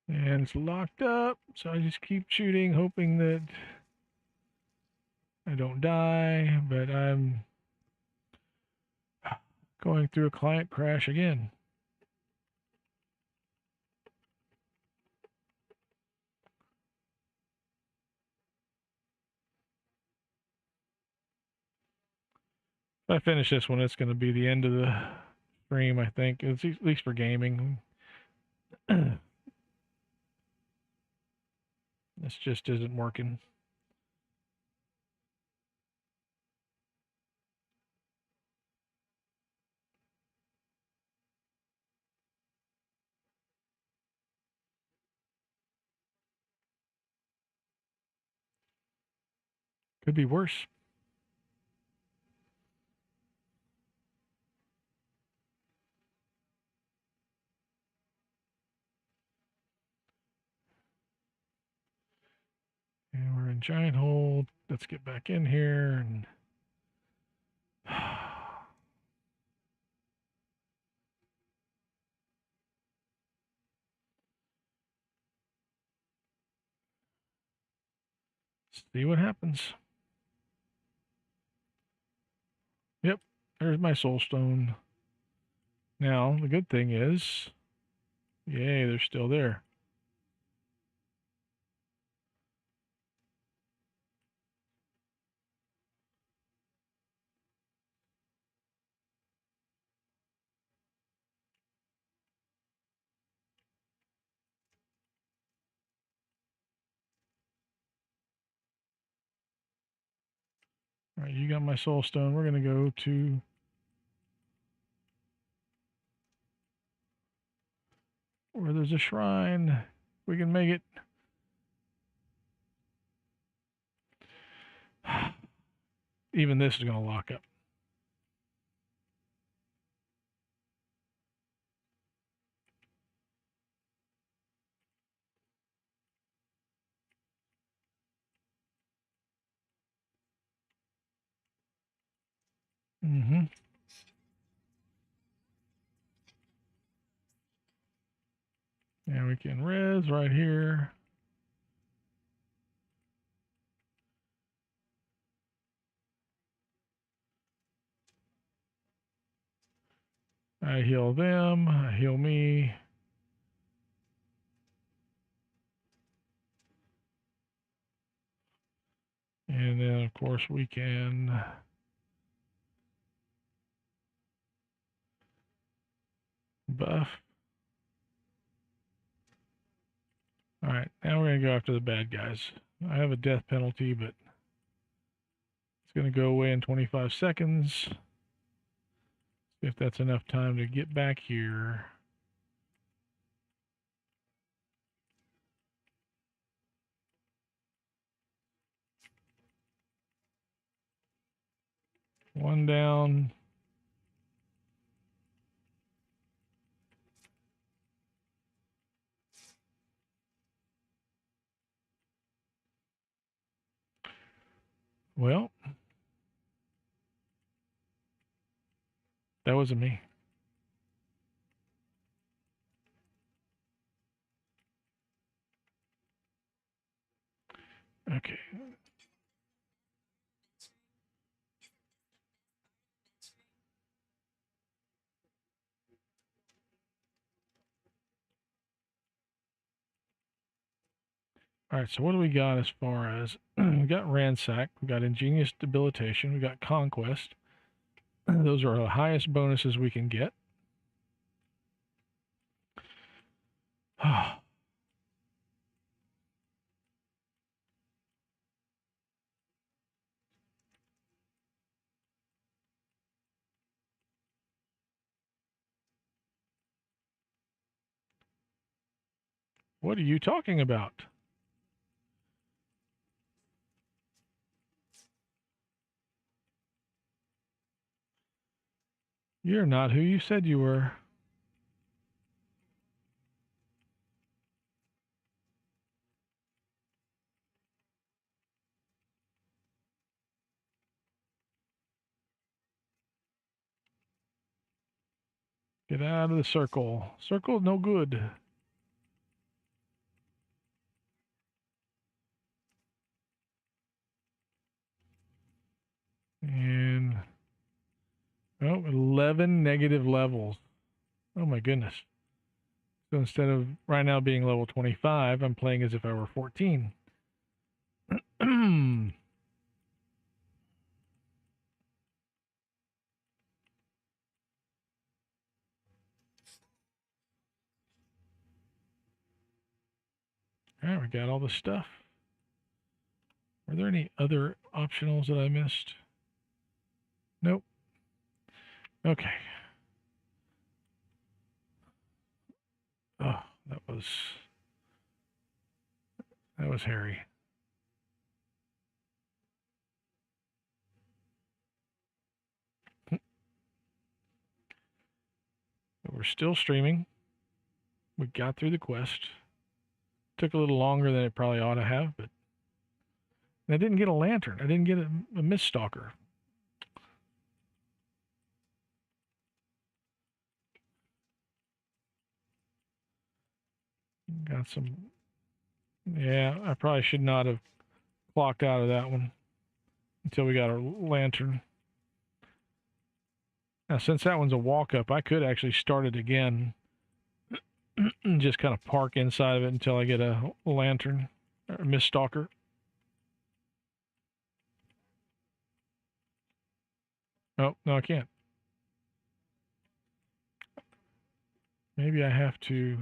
And it's locked up, so I just keep shooting, hoping that I don't die, but I'm going through a client crash again. If I finish this one, it's going to be the end of the stream, I think. It's at least for gaming. This just isn't working. Could be worse. And we're in giant hold. Let's get back in here and see what happens. Yep, there's my soul stone. Now, the good thing is, yay, they're still there. All right, you got my soul stone. We're going to go to where there's a shrine. We can make it. Even this is going to lock up. Mm-hmm. And we can res right here. I heal them. I heal me. And then, of course, we can buff. All right, now we're going to go after the bad guys. I have a death penalty, but it's going to go away in 25 seconds. If that's enough time to get back here. One down. Well, that wasn't me. Okay. All right, so what do we got as far as we got ransack, we got ingenious debilitation, we got conquest. Those are the highest bonuses we can get. What are you talking about? You're not who you said you were. Get out of the circle. Circle no good. Oh, 11 negative levels. Oh my goodness. So instead of right now being level 25, I'm playing as if I were 14. All right, we got all the stuff. Are there any other optionals that I missed? Nope. Okay. Oh, that was hairy. We're still streaming. We got through the quest. Took a little longer than it probably ought to have, but I didn't get a lantern. I didn't get a mist stalker. Got some. Yeah, I probably should not have clocked out of that one until we got a lantern. Now, since that one's a walk up, I could actually start it again and just kind of park inside of it until I get a lantern or a mist stalker. Oh, no, I can't. Maybe I have to.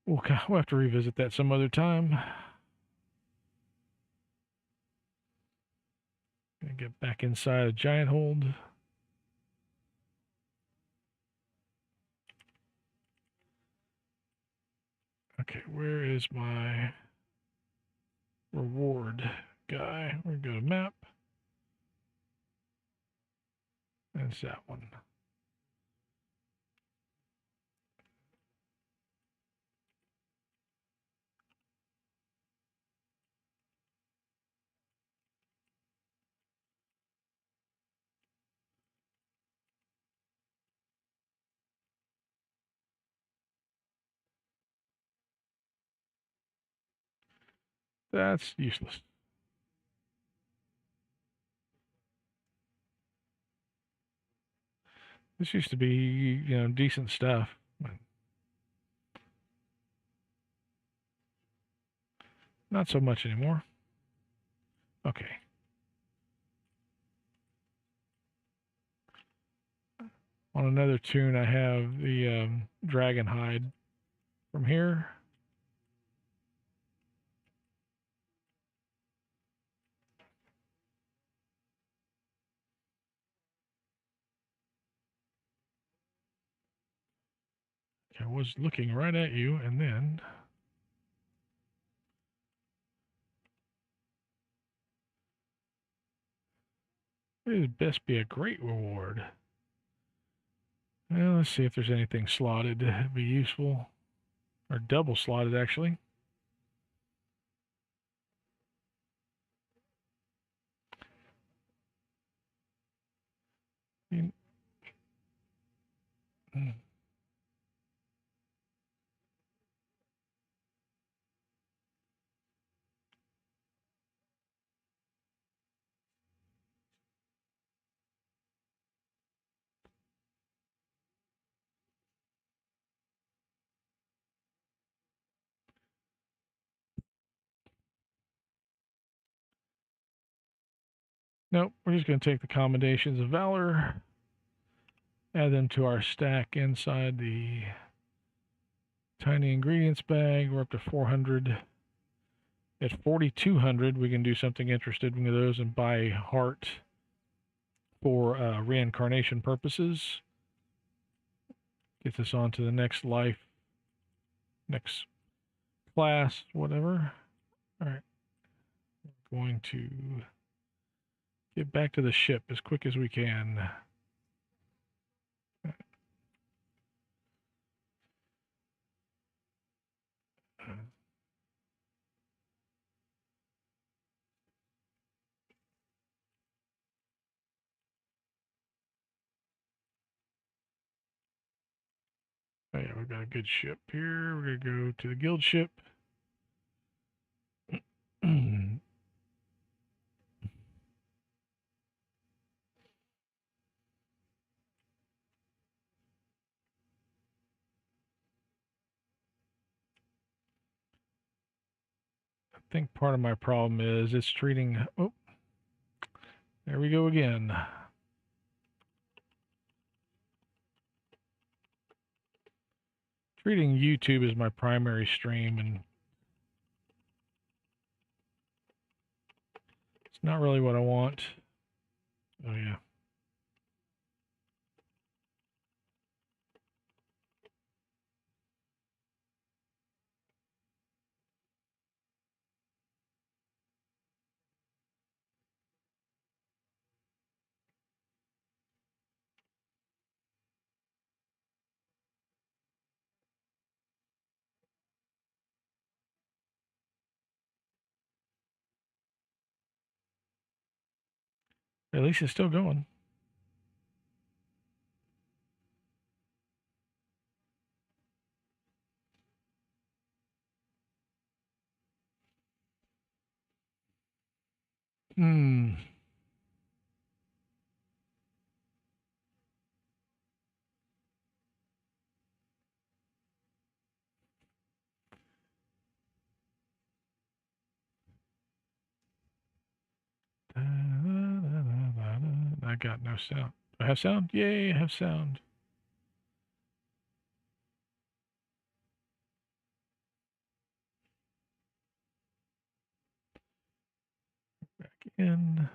We'll have to revisit that some other time. Gonna get back inside a giant hold. Okay, where is my reward guy? We're gonna go to map. That's that one. That's useless. This used to be, decent stuff. But not so much anymore. Okay. On another tune, I have the dragon hide from here. I was looking right at you, and then it would best be a great reward. Well, let's see if there's anything slotted that'd be useful, or double slotted actually. Nope, we're just going to take the commendations of valor, add them to our stack inside the tiny ingredients bag. We're up to 400. At 4,200, we can do something interesting with those and buy heart for reincarnation purposes. Get this on to the next life, next class, whatever. All right. We're going to get back to the ship as quick as we can. Oh yeah, we've got a good ship here. We're going to go to the guild ship. think part of my problem is it's treating, oh, there we go again. Treating YouTube as my primary stream, and it's not really what I want. Oh yeah. At least it's still going. Hmm. I got no sound. Do I have sound? Yay, I have sound. Back in.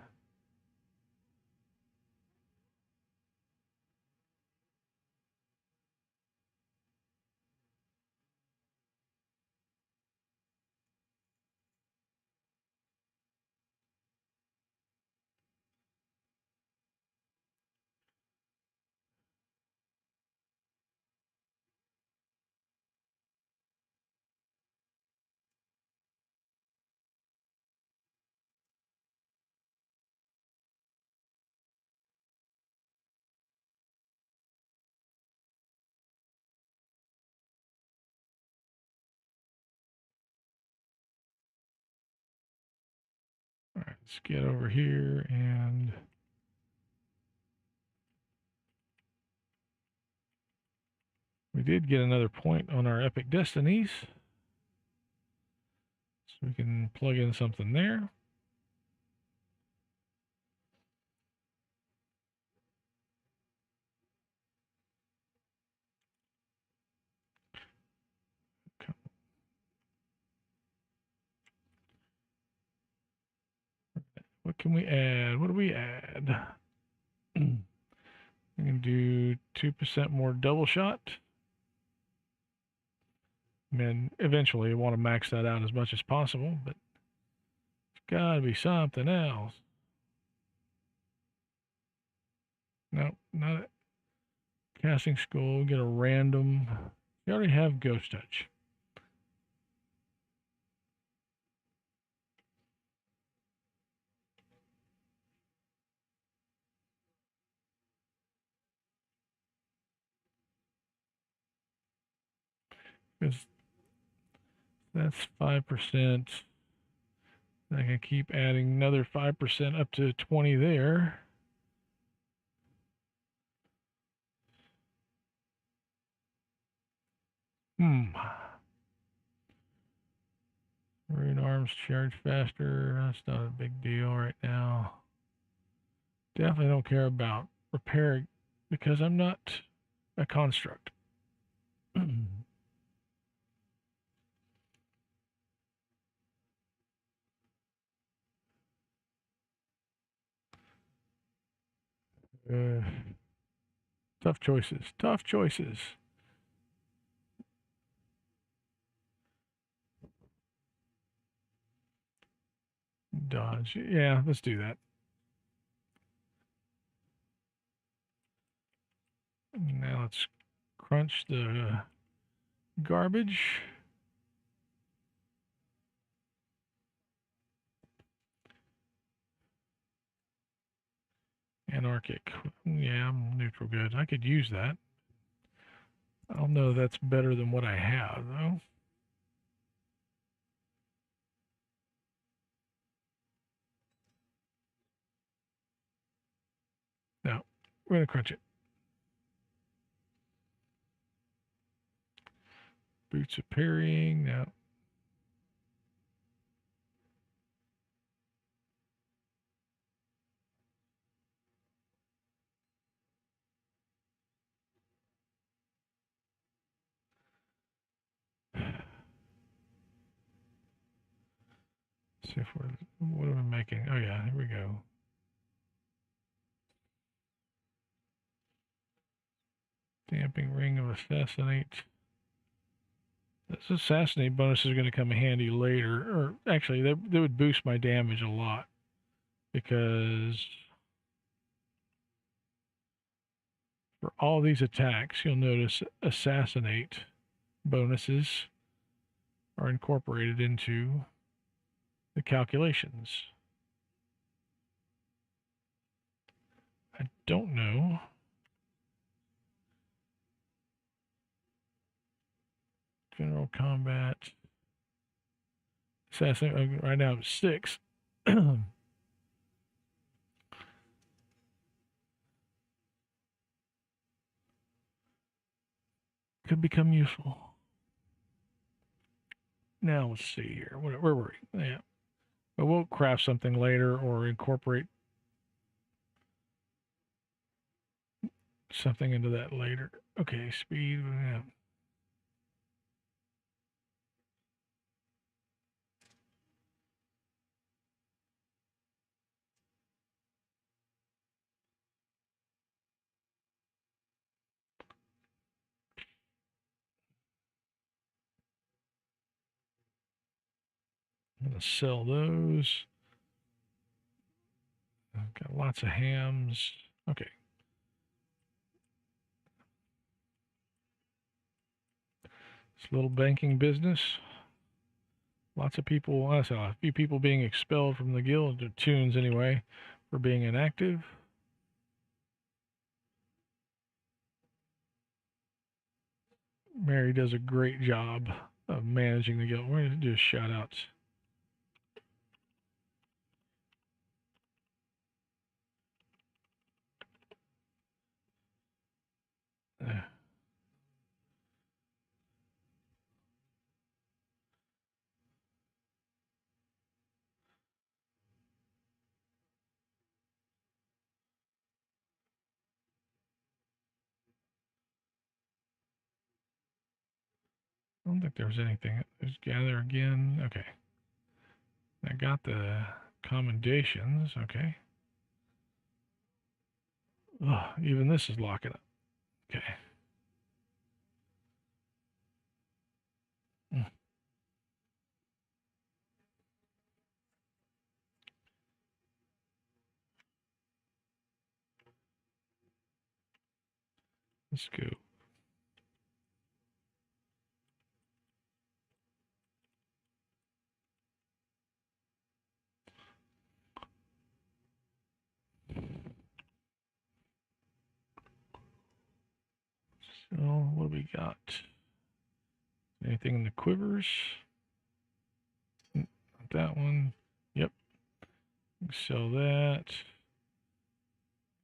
All right, let's get over here and we did get another point on our epic destinies. So we can plug in something there. What can we add? What do we add? We can do 2% more double shot. I mean, eventually I want to max that out as much as possible, but it's got to be something else. No, not it. Casting school. Get a random. You already have ghost touch. Because that's 5%. I can keep adding another 5% up to 20 there. Rune arms charge faster. That's not a big deal right now. Definitely don't care about repairing because I'm not a construct. Tough choices. Tough choices. Dodge. Yeah, let's do that. Now let's crunch the garbage. Anarchic. Yeah, I'm neutral good. I could use that. I don't know that's better than what I have, though. No, we're going to crunch it. Boots of parrying. No. Let's see if what are we making? Oh yeah, here we go. Damping ring of assassinate. This assassinate bonus is going to come in handy later, or actually, they would boost my damage a lot because for all these attacks, you'll notice assassinate bonuses are incorporated into the calculations. I don't know. General combat. Assassinate, right now it's 6. Could become useful. Now let's see here. Where were we? Yeah. But we'll craft something later or incorporate something into that later. Okay, speed. Yeah. I'm going to sell those. I've got lots of hams. Okay. It's a little banking business. Lots of people, I saw a few people being expelled from the guild, or tunes anyway, for being inactive. Mary does a great job of managing the guild. We're going to do shout outs. I don't think there was anything. There's gather again. Okay. I got the commendations. Okay. Oh, even this is locking up. Okay. Let's go. So what do we got? Anything in the quivers? Not that one. Yep. Sell that.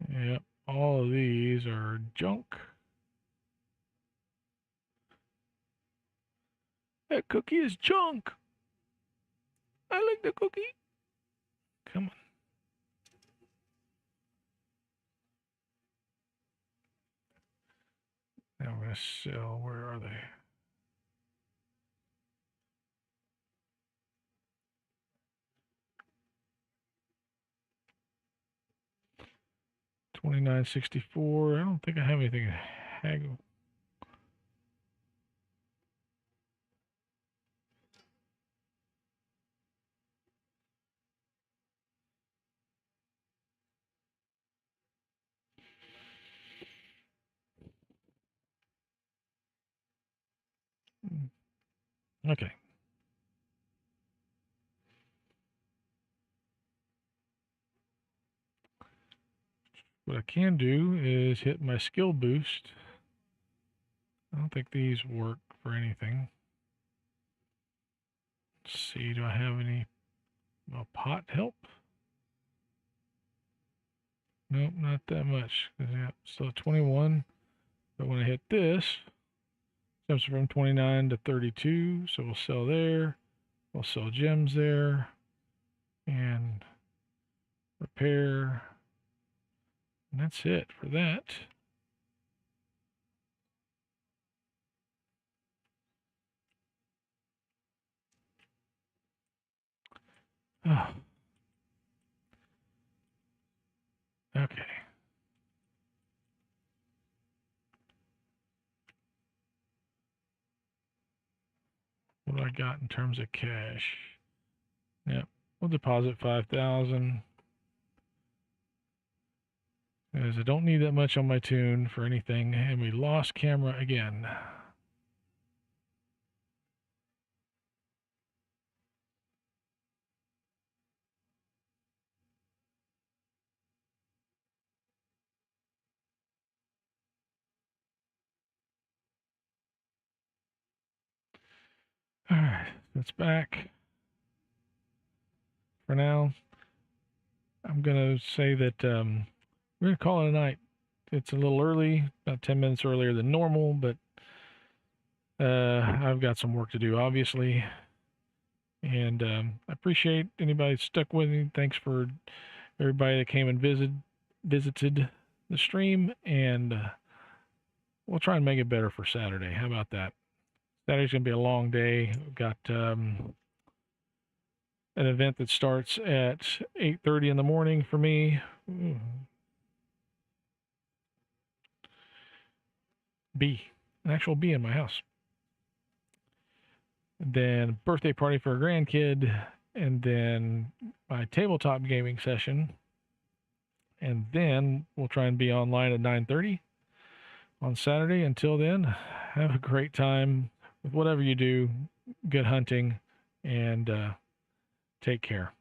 Yep. All of these are junk. That cookie is junk. I like the cookie. Come on. Now we're going to sell. Where are they? $29.64. I don't think I have anything in haggle. Okay. What I can do is hit my skill boost. I don't think these work for anything. Let's see, do I have any pot help? Nope, not that much. Yeah, so 21. But when I hit this, it jumps from 29 to 32. So we'll sell there. We'll sell gems there. And repair. And that's it for that. Oh. Okay. What do I got in terms of cash? Yep. We'll deposit 5,000. Because I don't need that much on my tune for anything. And we lost camera again. All right. That's back. For now, I'm going to say that we're going to call it a night. It's a little early, about 10 minutes earlier than normal, but I've got some work to do, obviously. And I appreciate anybody that stuck with me. Thanks for everybody that came and visited the stream. And we'll try and make it better for Saturday. How about that? Saturday's going to be a long day. We've got an event that starts at 8:30 in the morning for me. An actual bee in my house. And then birthday party for a grandkid, and then my tabletop gaming session. And then we'll try and be online at 9:30 on Saturday. Until then, have a great time with whatever you do. Good hunting, and take care.